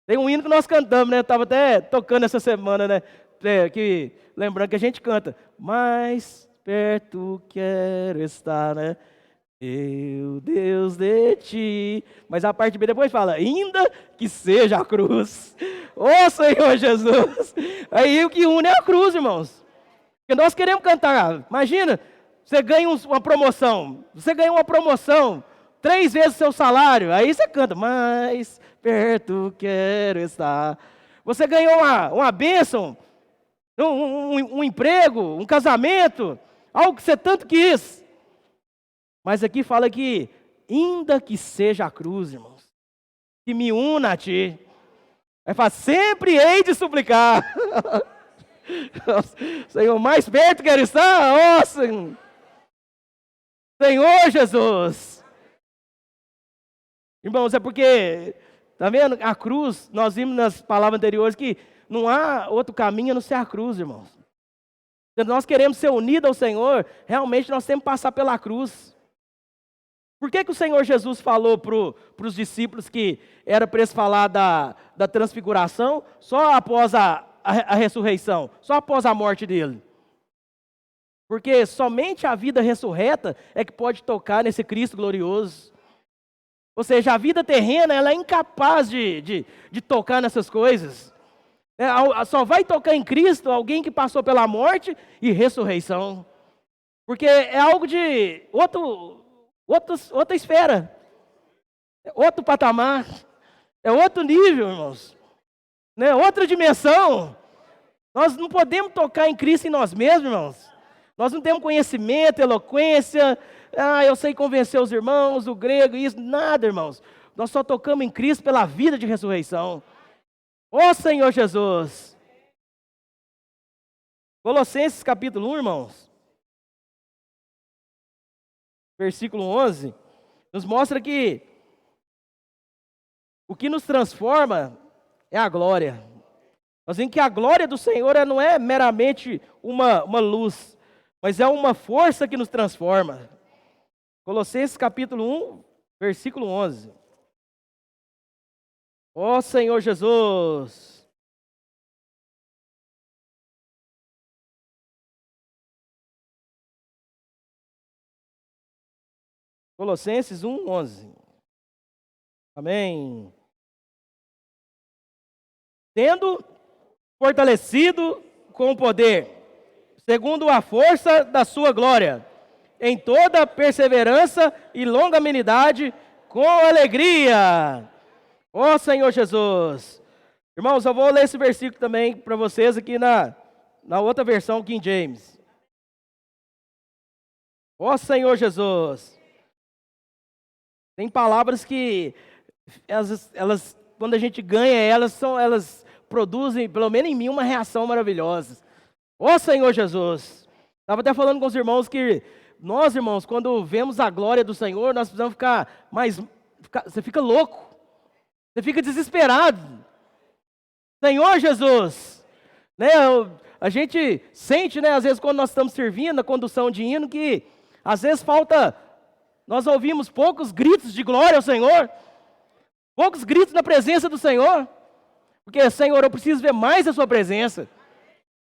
Tem um hino que nós cantamos, né? Eu estava até tocando essa semana, né? Lembrando que a gente canta. Mais perto quero estar, né? Meu Deus de ti. Mas a parte B depois fala, ainda que seja a cruz. Ó Senhor Jesus! Aí o que une é a cruz, irmãos. Porque nós queremos cantar. Imagina, você ganha uma promoção. Você ganha uma promoção, 3 vezes o seu salário. Aí você canta, mais perto quero estar. Você ganhou uma bênção, um emprego, um casamento, algo que você tanto quis. Mas aqui fala que, ainda que seja a cruz, irmãos, que me una a ti. Vai falar, sempre hei de suplicar. Senhor, mais perto quero estar, ó Senhor. Senhor Jesus. Irmãos, é porque, tá vendo? A cruz, nós vimos nas palavras anteriores que não há outro caminho a não ser a cruz, irmãos. Se nós queremos ser unidos ao Senhor, realmente nós temos que passar pela cruz. Por que o Senhor Jesus falou para os discípulos que era para eles falar da transfiguração só após a ressurreição, só após a morte dele? Porque somente a vida ressurreta é que pode tocar nesse Cristo glorioso. Ou seja, a vida terrena ela é incapaz de tocar nessas coisas. Só vai tocar em Cristo alguém que passou pela morte e ressurreição. Porque é algo de outra esfera, é outro patamar, é outro nível, irmãos, né? Outra dimensão. Nós não podemos tocar em Cristo em nós mesmos, irmãos. Nós não temos conhecimento, eloquência, eu sei convencer os irmãos, o grego, isso, nada, irmãos. Nós só tocamos em Cristo pela vida de ressurreição. Ó Senhor Jesus. Colossenses capítulo 1, irmãos. Versículo 11, nos mostra que o que nos transforma é a glória. Nós vemos que a glória do Senhor não é meramente uma luz, mas é uma força que nos transforma. Colossenses capítulo 1, versículo 11. Ó Senhor Jesus. Colossenses 1:11. Amém. Tendo fortalecido com o poder, segundo a força da sua glória, em toda perseverança e longanimidade, com alegria. Ó Senhor Jesus. Irmãos, eu vou ler esse versículo também para vocês aqui na outra versão, King James. Ó Senhor Jesus. Tem palavras que elas quando a gente ganha elas produzem, pelo menos em mim, uma reação maravilhosa. Ó Senhor Jesus. Estava até falando com os irmãos que nós, irmãos, quando vemos a glória do Senhor, nós precisamos ficar você fica louco. Você fica desesperado. Senhor Jesus. Né, a gente sente, né, às vezes quando nós estamos servindo na condução de hino, que às vezes nós ouvimos poucos gritos de glória ao Senhor, poucos gritos na presença do Senhor, porque, Senhor, eu preciso ver mais a sua presença.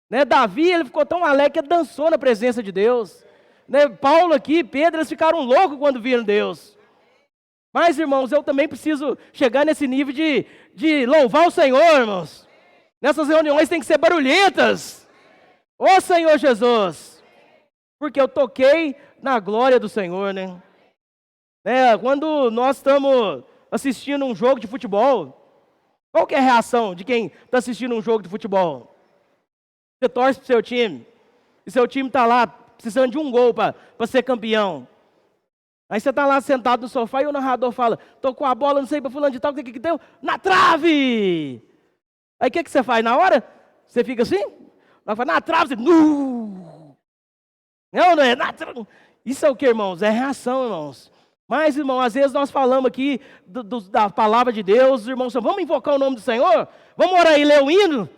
Né, Davi, ele ficou tão alegre que dançou na presença de Deus. Né, Paulo aqui, Pedro, eles ficaram loucos quando viram Deus. Mas, irmãos, eu também preciso chegar nesse nível de louvar o Senhor, irmãos. Nessas reuniões tem que ser barulhentas. Ô Senhor Jesus, porque eu toquei na glória do Senhor, né? Quando nós estamos assistindo um jogo de futebol, qual que é a reação de quem está assistindo um jogo de futebol? Você torce para o seu time, e seu time está lá precisando de um gol para ser campeão. Aí você está lá sentado no sofá e o narrador fala, tocou a bola, não sei, para fulano de tal, o que deu? Na trave! Aí o que você faz na hora? Você fica assim? Ela fala, na trave, você... Não, não é? Isso é o que, irmãos? É reação, irmãos. Mas, irmão, às vezes nós falamos aqui da palavra de Deus, os irmãos falam, vamos invocar o nome do Senhor? Vamos orar e ler o hino?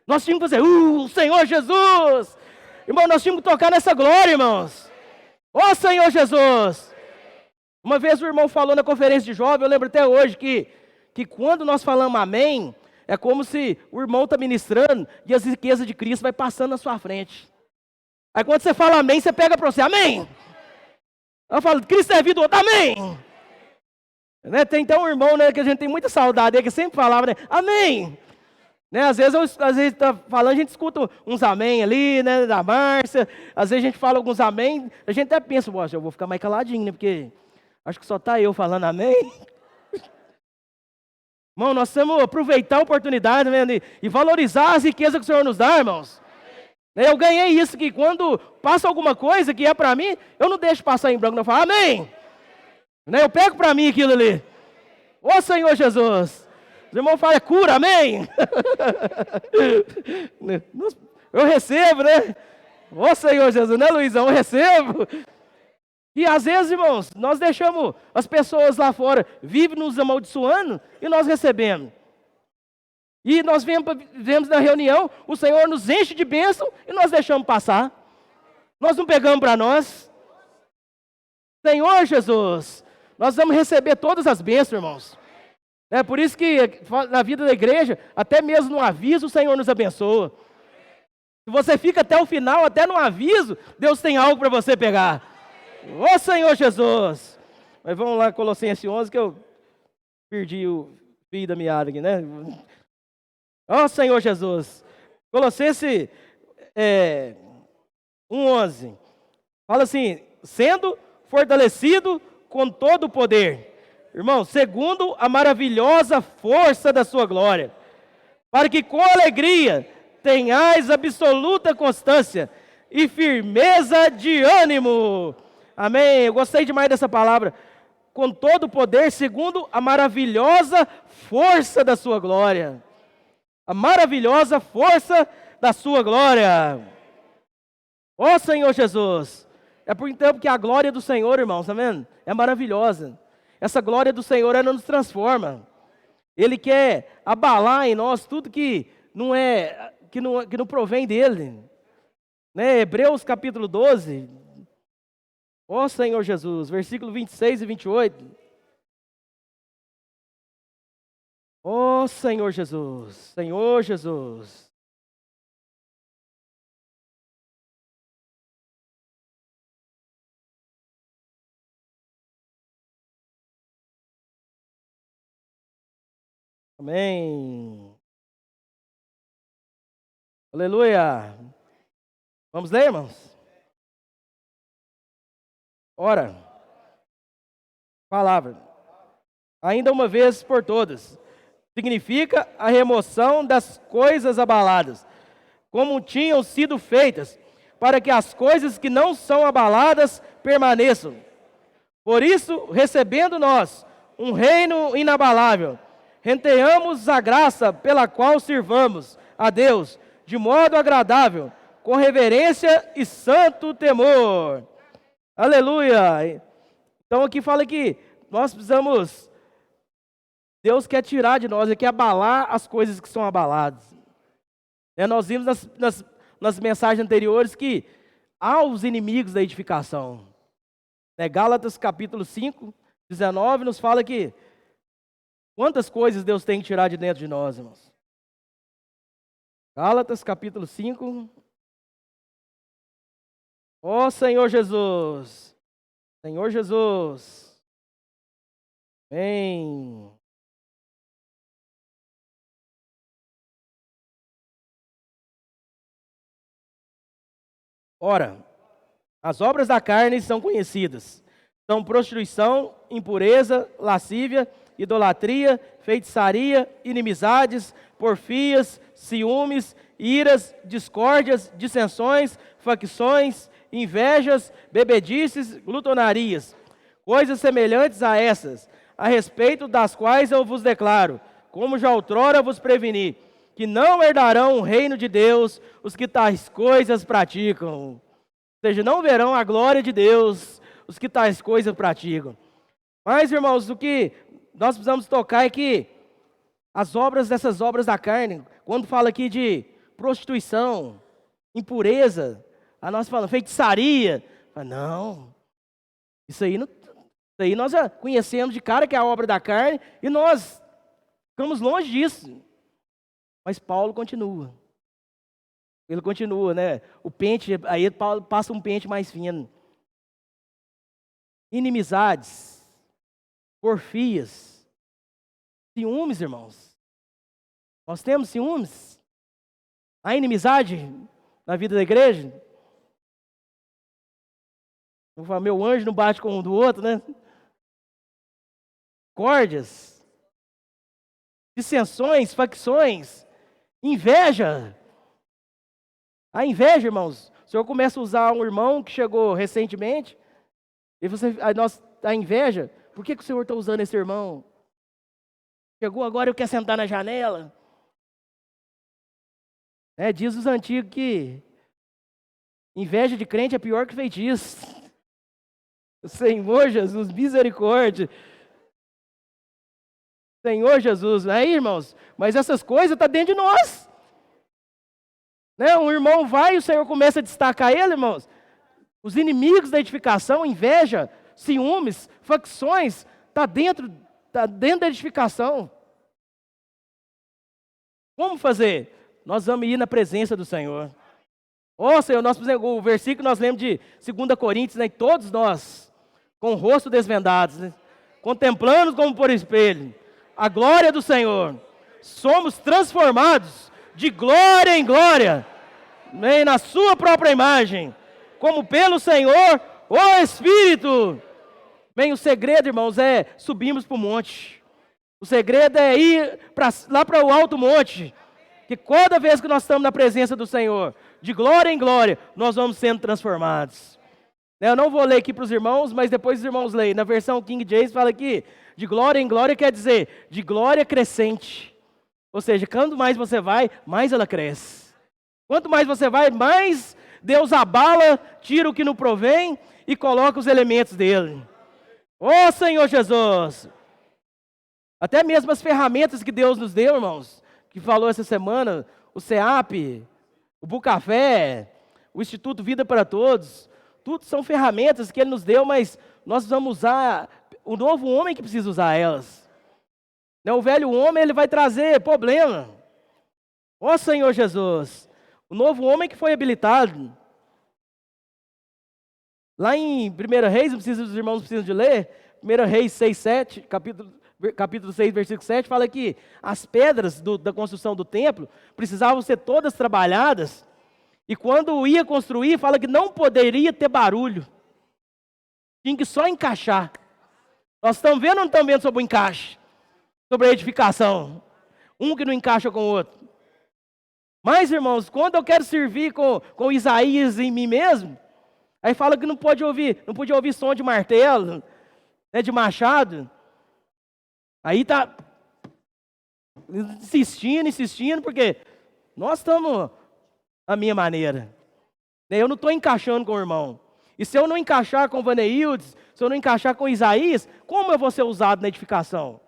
Nós tínhamos que fazer, Senhor Jesus! Irmão, nós tínhamos que tocar nessa glória, irmãos. Ó Senhor Jesus! Uma vez o irmão falou na conferência de jovem, eu lembro até hoje que quando nós falamos amém, é como se o irmão está ministrando e as riquezas de Cristo vai passando na sua frente. Aí quando você fala amém, você pega para você, amém. Eu falo, Cristo é vida, amém. Né? Tem então um irmão, né, que a gente tem muita saudade, que sempre falava, né, amém. Né? Às vezes está falando, a gente escuta uns amém ali, né, da Márcia. Às vezes a gente fala alguns amém, a gente até pensa, eu vou ficar mais caladinho, né, porque acho que só está eu falando amém. Irmão, nós temos que aproveitar a oportunidade, né, e valorizar as riquezas que o Senhor nos dá, irmãos. Eu ganhei isso, que quando passa alguma coisa que é para mim, eu não deixo passar em branco, não falo, amém. Eu pego para mim aquilo ali. Ô Senhor Jesus. Os irmãos falam, é cura, amém. Eu recebo, né? Ô Senhor Jesus, né, Luizão? Eu recebo. E às vezes, irmãos, nós deixamos as pessoas lá fora, vivem nos amaldiçoando, e nós recebemos. E nós vemos na reunião, o Senhor nos enche de bênção, e nós deixamos passar. Nós não pegamos para nós. Senhor Jesus, nós vamos receber todas as bênçãos, irmãos. É por isso que na vida da igreja, até mesmo no aviso, o Senhor nos abençoa. Se você fica até o final, até no aviso, Deus tem algo para você pegar. Ô Senhor Jesus! Mas vamos lá, Colossenses 11, que eu perdi o fio da meada aqui, né? Ó Senhor Jesus! Colossenses 1:11. Fala assim, sendo fortalecido com todo o poder. Irmão, segundo a maravilhosa força da sua glória, para que com alegria tenhais absoluta constância e firmeza de ânimo. Amém. Eu gostei demais dessa palavra. Com todo o poder, segundo a maravilhosa força da sua glória. A maravilhosa força da sua glória. Ó Senhor Jesus. É por então que a glória do Senhor, irmãos, tá vendo? É maravilhosa. Essa glória do Senhor, ela nos transforma. Ele quer abalar em nós tudo que não provém dele. Né? Hebreus capítulo 12. Ó Senhor Jesus, versículo 26 e 28. Ó Senhor Jesus, Senhor Jesus. Amém. Aleluia. Vamos ler, irmãos? Ora, palavra. Ainda uma vez por todas. Significa a remoção das coisas abaladas, como tinham sido feitas, para que as coisas que não são abaladas permaneçam. Por isso, recebendo nós um reino inabalável, retenhamos a graça pela qual sirvamos a Deus de modo agradável, com reverência e santo temor. Aleluia! Então aqui fala que nós precisamos, Deus quer tirar de nós, Ele quer abalar as coisas que são abaladas. Nós vimos nas mensagens anteriores que há os inimigos da edificação. Gálatas capítulo 5, 19 nos fala que quantas coisas Deus tem que tirar de dentro de nós, irmãos. Gálatas capítulo 5. Ó Senhor Jesus, Senhor Jesus, amém. Ora, as obras da carne são conhecidas. São prostituição, impureza, lascívia, idolatria, feitiçaria, inimizades, porfias, ciúmes, iras, discórdias, dissensões, facções, invejas, bebedices, glutonarias. Coisas semelhantes a essas, a respeito das quais eu vos declaro, como já outrora vos preveni, que não herdarão o reino de Deus os que tais coisas praticam. Ou seja, não verão a glória de Deus os que tais coisas praticam. Mas, irmãos, o que nós precisamos tocar é que essas obras da carne, quando fala aqui de prostituição, impureza, a nós falamos feitiçaria, não, isso aí nós já conhecemos de cara que é a obra da carne e nós ficamos longe disso. Mas Paulo continua. Ele continua, né? O pente, aí Paulo passa um pente mais fino. Inimizades, porfias, ciúmes, irmãos. Nós temos ciúmes? Há inimizade na vida da igreja? Vou falar, meu anjo não bate com um do outro, né? Discórdias, dissensões, facções, inveja. A inveja, irmãos, o senhor começa a usar um irmão que chegou recentemente, e a inveja, por que o senhor está usando esse irmão? Chegou agora e quer sentar na janela. Diz os antigos que inveja de crente é pior que feitiço. Senhor Jesus, misericórdia. Senhor Jesus, aí, irmãos, mas essas coisas estão dentro de nós. Um irmão vai e o Senhor começa a destacar ele, irmãos. Os inimigos da edificação, inveja, ciúmes, facções, está dentro da edificação. Como fazer? Nós vamos ir na presença do Senhor. Senhor, o versículo que nós lemos de 2 Coríntios, né, todos nós, com o rosto desvendados, né, contemplando como por espelho a glória do Senhor, somos transformados de glória em glória, na sua própria imagem, como pelo Senhor, o Espírito. O segredo, irmãos, é subirmos para o monte. O segredo é ir lá para o alto monte, que cada vez que nós estamos na presença do Senhor, de glória em glória, nós vamos sendo transformados. Eu não vou ler aqui para os irmãos, mas depois os irmãos leem. Na versão King James fala aqui, de glória em glória quer dizer de glória crescente. Ou seja, quanto mais você vai, mais ela cresce. Quanto mais você vai, mais Deus abala, tira o que não provém e coloca os elementos dele. Senhor Jesus! Até mesmo as ferramentas que Deus nos deu, irmãos, que falou essa semana, o CEAP, o Bucafé, o Instituto Vida para Todos, tudo são ferramentas que Ele nos deu, mas nós vamos usar, o novo homem que precisa usar elas. O velho homem, ele vai trazer problema. Senhor Jesus, o novo homem que foi habilitado. Lá em 1 Reis, os irmãos precisam de ler, 1 Reis 6, 7, capítulo capítulo 6, versículo 7, fala que as pedras da construção do templo precisavam ser todas trabalhadas, e quando ia construir, fala que não poderia ter barulho, tinha que só encaixar. Nós estamos vendo ou não estamos vendo sobre o encaixe? Sobre a edificação. Um que não encaixa com o outro. Mas, irmãos, quando eu quero servir com Isaías em mim mesmo, aí fala que não podia ouvir som de martelo, né, de machado. Aí está insistindo, porque nós estamos à minha maneira. Eu não estou encaixando com o irmão. E se eu não encaixar com o Vaneildes, se eu não encaixar com Isaías, como eu vou ser usado na edificação?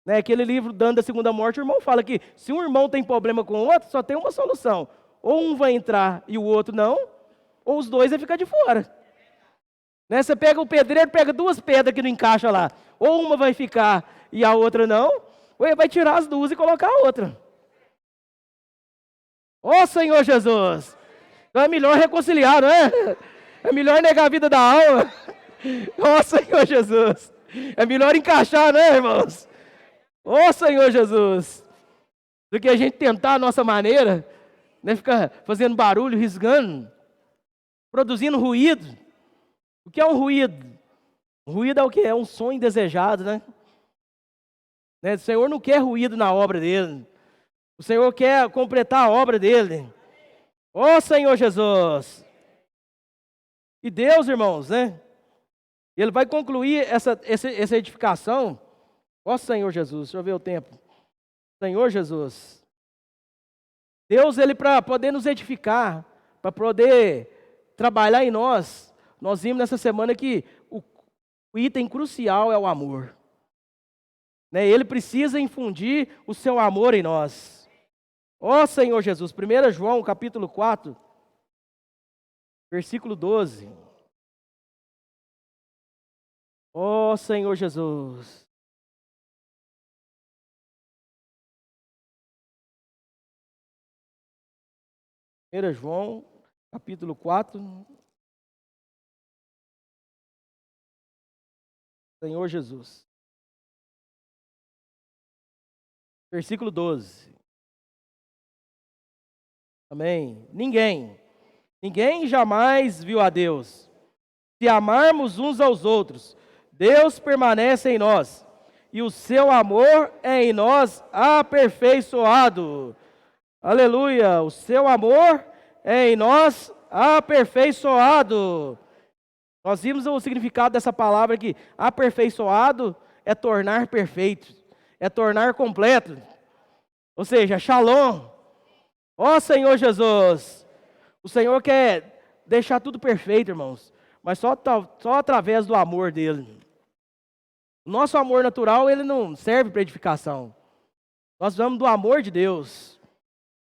Aquele livro, Dando a Segunda Morte, o irmão fala que se um irmão tem problema com o outro, só tem uma solução. Ou um vai entrar e o outro não, ou os dois vão ficar de fora. Você pega o pedreiro, pega duas pedras que não encaixam lá. Ou uma vai ficar e a outra não, ou ele vai tirar as duas e colocar a outra. Ó Senhor Jesus! Então é melhor reconciliar, não é? É melhor negar a vida da alma. Ó Senhor Jesus! É melhor encaixar, né, irmãos? Ó Senhor Jesus! Do que a gente tentar a nossa maneira, ficar fazendo barulho, risgando, produzindo ruído. O que é um ruído? O ruído é o que? É um som indesejado, né? O Senhor não quer ruído na obra dele. O Senhor quer completar a obra dele. Ó Senhor Jesus! E Deus, irmãos, Ele vai concluir essa edificação. Ó Senhor Jesus, deixa eu ver o tempo. Senhor Jesus. Deus, Ele para poder nos edificar, para poder trabalhar em nós, nós vimos nessa semana que o item crucial é o amor. Ele precisa infundir o seu amor em nós. Ó Senhor Jesus, 1 João capítulo 4, versículo 12. Ó Senhor Jesus. João, capítulo 4. Senhor Jesus. Versículo 12. Amém. Ninguém jamais viu a Deus. Se amarmos uns aos outros, Deus permanece em nós, e o seu amor é em nós aperfeiçoado. Aleluia! O seu amor é em nós aperfeiçoado. Nós vimos o significado dessa palavra aqui. Aperfeiçoado é tornar perfeito, é tornar completo. Ou seja, shalom. Ó Senhor Jesus, o Senhor quer deixar tudo perfeito, irmãos, mas só através do amor dele. O nosso amor natural, ele não serve para edificação. Nós vamos do amor de Deus.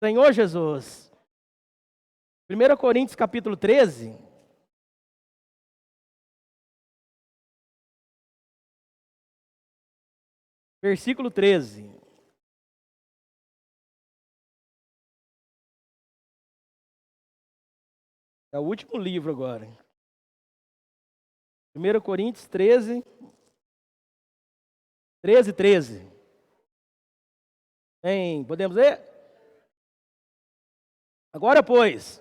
Senhor Jesus. 1 Coríntios capítulo 13. Versículo 13. É o último livro agora. 1 Coríntios 13. 13. Podemos ler? Agora, pois,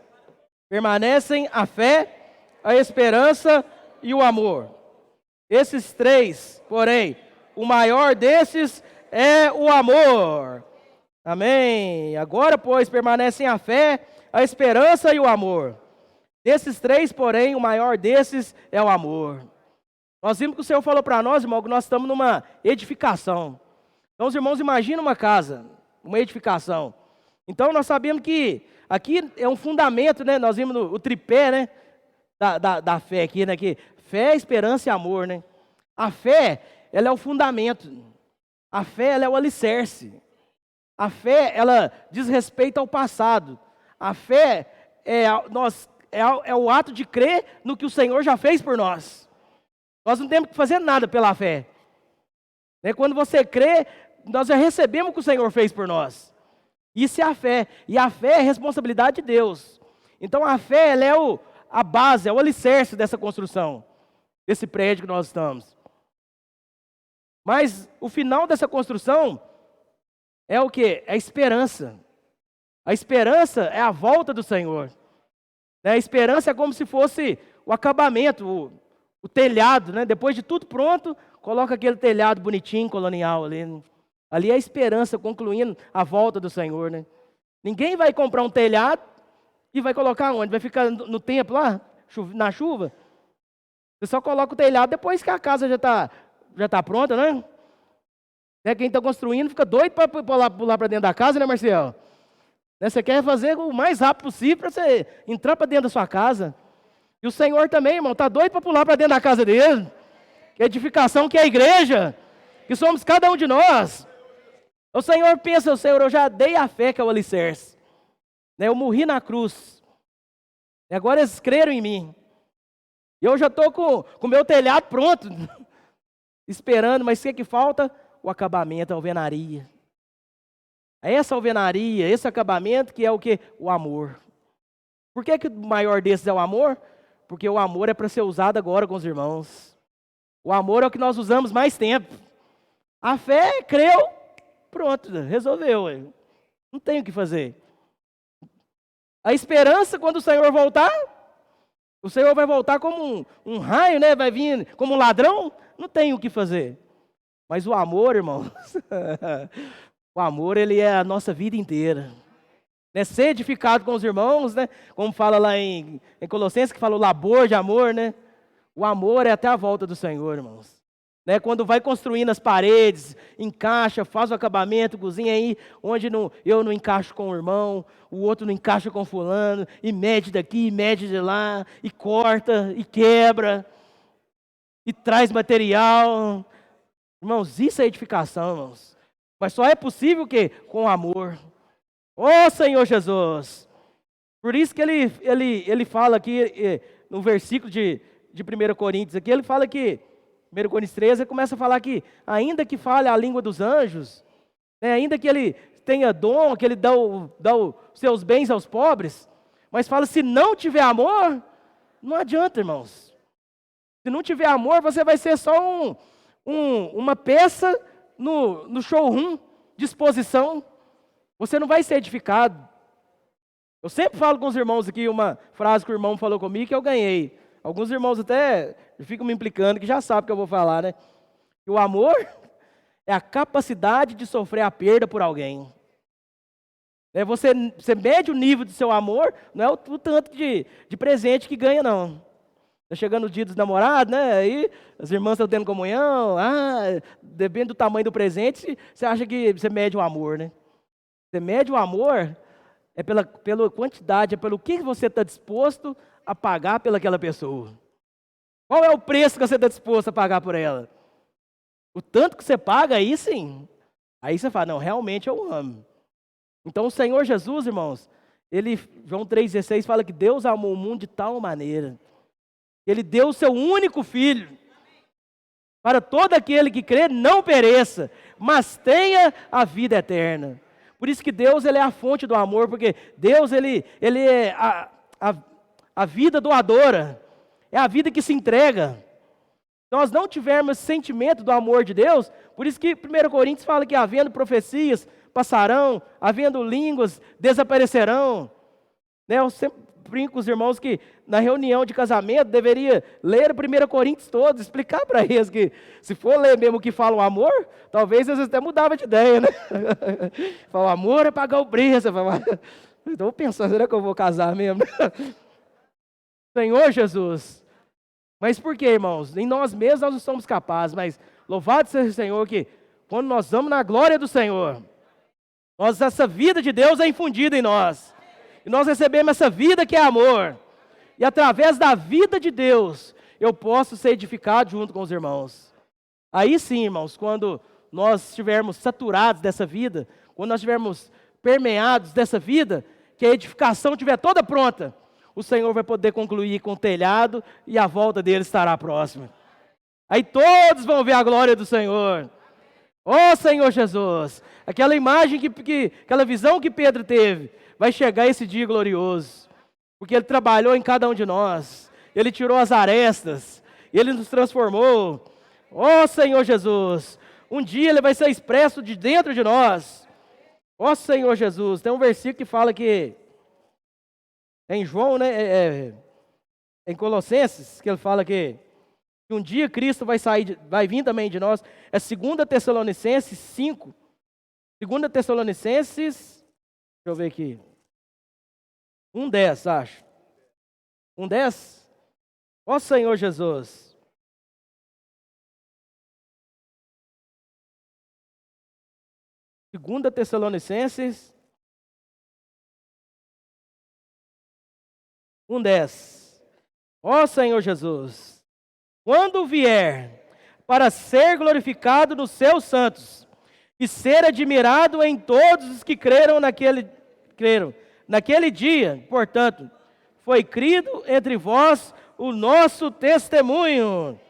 permanecem a fé, a esperança e o amor. Esses três, porém, o maior desses é o amor. Amém. Agora, pois, permanecem a fé, a esperança e o amor. Desses três, porém, o maior desses é o amor. Nós vimos que o Senhor falou para nós, irmão, que nós estamos numa edificação. Então, os irmãos, imaginam uma casa, uma edificação. Então, nós sabemos que aqui é um fundamento, Nós vimos o tripé, da fé aqui, Que fé, esperança e amor, A fé, ela é o fundamento. A fé, ela é o alicerce. A fé, ela diz respeito ao passado. A fé é o ato de crer no que o Senhor já fez por nós. Nós não temos que fazer nada pela fé. Quando você crê, nós já recebemos o que o Senhor fez por nós. Isso é a fé. E a fé é responsabilidade de Deus. Então a fé, ela é a base, é o alicerce dessa construção, desse prédio que nós estamos. Mas o final dessa construção é o quê? É a esperança. A esperança é a volta do Senhor. A esperança é como se fosse o acabamento, o telhado, né? Depois de tudo pronto, coloca aquele telhado bonitinho, colonial ali. Ali é a esperança, concluindo a volta do Senhor, né? Ninguém vai comprar um telhado e vai colocar onde? Vai ficar no templo lá, na chuva? Você só coloca o telhado depois que a casa já tá pronta, né? Quem está construindo fica doido para pular para dentro da casa, né, Marcelo? Você quer fazer o mais rápido possível para você entrar para dentro da sua casa. E o Senhor também, irmão, está doido para pular para dentro da casa dele. Que edificação que é a igreja, que somos cada um de nós. O Senhor pensa, Senhor, eu já dei a fé que é o alicerce. Eu morri na cruz. E agora eles creram em mim. E eu já estou com o meu telhado pronto, esperando, mas o que falta? O acabamento, a alvenaria. É essa alvenaria, esse acabamento que é o quê? O amor. Por que o maior desses é o amor? Porque o amor é para ser usado agora com os irmãos. O amor é o que nós usamos mais tempo. A fé, creu, pronto, resolveu. Não tem o que fazer. A esperança, quando o Senhor voltar, o Senhor vai voltar como um raio, né? Vai vir como um ladrão, não tem o que fazer. Mas o amor, irmãos, o amor, ele é a nossa vida inteira. Ser edificado com os irmãos, né? Como fala lá em Colossenses, que fala o labor de amor, né? O amor é até a volta do Senhor, irmãos. Quando vai construindo as paredes, encaixa, faz o acabamento, cozinha aí, onde eu não encaixo com o irmão, o outro não encaixa com fulano, e mede daqui, e mede de lá, e corta, e quebra, e traz material. Irmãos, isso é edificação, irmãos. Mas só é possível o quê? Com amor. Ó Senhor Jesus! Por isso que ele fala aqui, no versículo de 1 Coríntios, aqui, ele fala que, 1 Coríntios 13, ele começa a falar que, ainda que fale a língua dos anjos, ainda que ele tenha dom, que ele dá os seus bens aos pobres, mas fala, se não tiver amor, não adianta, irmãos. Se não tiver amor, você vai ser só uma peça no showroom de exposição. Você não vai ser edificado. Eu sempre falo com os irmãos aqui uma frase que o irmão falou comigo que eu ganhei. Alguns irmãos até ficam me implicando que já sabem o que eu vou falar, né? Que o amor é a capacidade de sofrer a perda por alguém. Você mede o nível do seu amor, não é o tanto de presente que ganha, não. Está chegando o dia dos namorados, né? Aí as irmãs estão tendo comunhão. Depende do tamanho do presente, você acha que você mede o amor, né? Você mede o amor é pela quantidade, é pelo que você está disposto a pagar pelaquela pessoa. Qual é o preço que você está disposto a pagar por ela? O tanto que você paga, aí sim. Aí você fala, não, realmente eu amo. Então o Senhor Jesus, irmãos, João 3,16 fala que Deus amou o mundo de tal maneira. Ele deu o seu único filho. Para todo aquele que crê, não pereça, mas tenha a vida eterna. Por isso que Deus, ele é a fonte do amor, porque Deus, ele é a vida doadora, é a vida que se entrega. Se nós não tivermos sentimento do amor de Deus, por isso que 1 Coríntios fala que havendo profecias, passarão, havendo línguas, desaparecerão. Eu sempre brinco com os irmãos que na reunião de casamento deveria ler 1 Coríntios todo, explicar para eles que se for ler mesmo o que fala o amor, talvez às vezes até mudava de ideia, né? Fala, o amor é pagar o preço. Estou pensando, será que eu vou casar mesmo? Senhor Jesus. Mas por quê, irmãos? Em nós mesmos nós não somos capazes, mas louvado seja o Senhor que quando nós vamos na glória do Senhor, essa vida de Deus é infundida em nós. E nós recebemos essa vida que é amor. E através da vida de Deus, eu posso ser edificado junto com os irmãos. Aí sim, irmãos, quando nós estivermos saturados dessa vida, quando nós estivermos permeados dessa vida, que a edificação estiver toda pronta, o Senhor vai poder concluir com o telhado e a volta dele estará próxima. Aí todos vão ver a glória do Senhor. Ó Senhor Jesus, aquela imagem, aquela visão que Pedro teve, vai chegar esse dia glorioso, porque Ele trabalhou em cada um de nós, Ele tirou as arestas, Ele nos transformou. Ó Senhor Jesus, Um dia ele vai ser expresso de dentro de nós. Ó Senhor Jesus, tem um versículo que fala que, em João, né, em Colossenses, que ele fala que um dia Cristo vai vir também de nós. É 2 Tessalonicenses 5. 2 Tessalonicenses, deixa eu ver aqui. 1:10, acho. 1:10? Ó Senhor Jesus. Segunda Tessalonicenses 1:10. Ó Senhor Jesus, quando vier para ser glorificado nos seus santos e ser admirado em todos os que creram naquele dia, portanto, foi crido entre vós o nosso testemunho.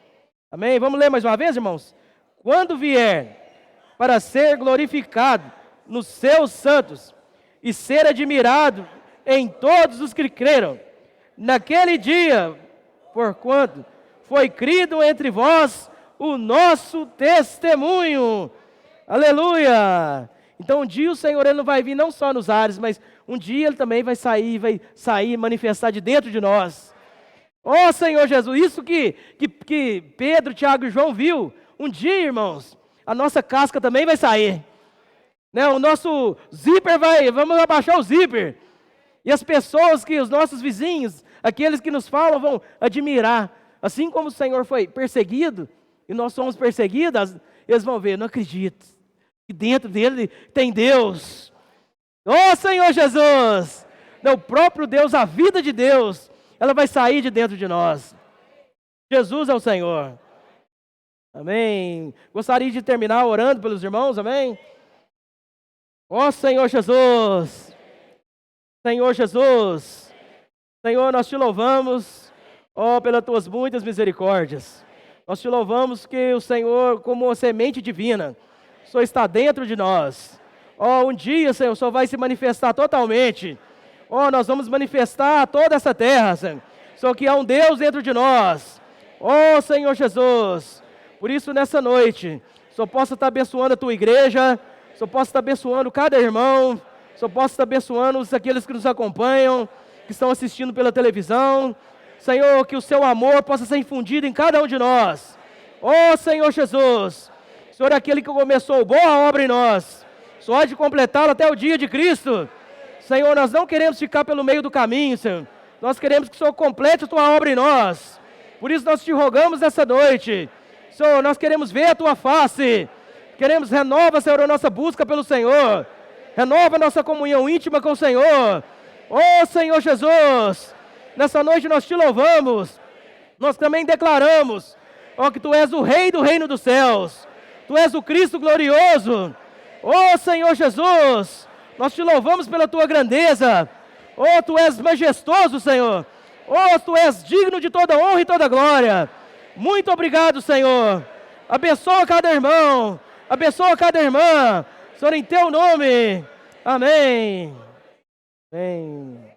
Amém? Vamos ler mais uma vez, irmãos? Quando vier para ser glorificado nos seus santos e ser admirado em todos os que creram naquele dia, porquanto foi crido entre vós o nosso testemunho. Aleluia! Então um dia o Senhor ele não vai vir não só nos ares, mas um dia ele também vai sair e manifestar de dentro de nós. Ó Senhor Jesus, isso que Pedro, Tiago e João viu, um dia, irmãos, a nossa casca também vai sair. Né? O nosso zíper vamos abaixar o zíper. E as pessoas os nossos vizinhos, aqueles que nos falam, vão admirar. Assim como o Senhor foi perseguido, e nós somos perseguidos, eles vão ver, não acredito, que dentro dele tem Deus. Ó Senhor Jesus! O próprio Deus, a vida de Deus, ela vai sair de dentro de nós. Jesus é o Senhor. Amém. Gostaria de terminar orando pelos irmãos, amém? Ó Senhor Jesus, Senhor Jesus, Senhor, nós te louvamos, ó, pelas tuas muitas misericórdias. Nós te louvamos que o Senhor, como uma semente divina, o Senhor está dentro de nós. Ó, um dia, Senhor, o Senhor vai se manifestar totalmente. Ó, nós vamos manifestar toda essa terra, Senhor. Só que há um Deus dentro de nós. Ó, Senhor Jesus, por isso nessa noite, o Senhor possa estar abençoando a tua igreja, o Senhor possa estar abençoando cada irmão, o Senhor possa estar abençoando aqueles que nos acompanham, que estão assistindo pela televisão. Senhor, que o seu amor possa ser infundido em cada um de nós. Ó Senhor Jesus, o Senhor é aquele que começou boa obra em nós, só há de completá-la até o dia de Cristo. Senhor, nós não queremos ficar pelo meio do caminho, Senhor. Nós queremos que o Senhor complete a tua obra em nós. Por isso nós te rogamos nessa noite, Senhor, nós queremos ver a tua face. Queremos, renova, Senhor, a nossa busca pelo Senhor. Renova a nossa comunhão íntima com o Senhor. Ó Senhor Jesus, nessa noite nós te louvamos. Nós também declaramos, ó, que tu és o Rei do reino dos céus. Tu és o Cristo glorioso. Ó Senhor Jesus, nós te louvamos pela tua grandeza. Ó, tu és majestoso, Senhor. Ó, tu és digno de toda honra e toda glória. Muito obrigado, Senhor. Abençoa cada irmão. Abençoa cada irmã. Senhor, em teu nome. Amém. Amém.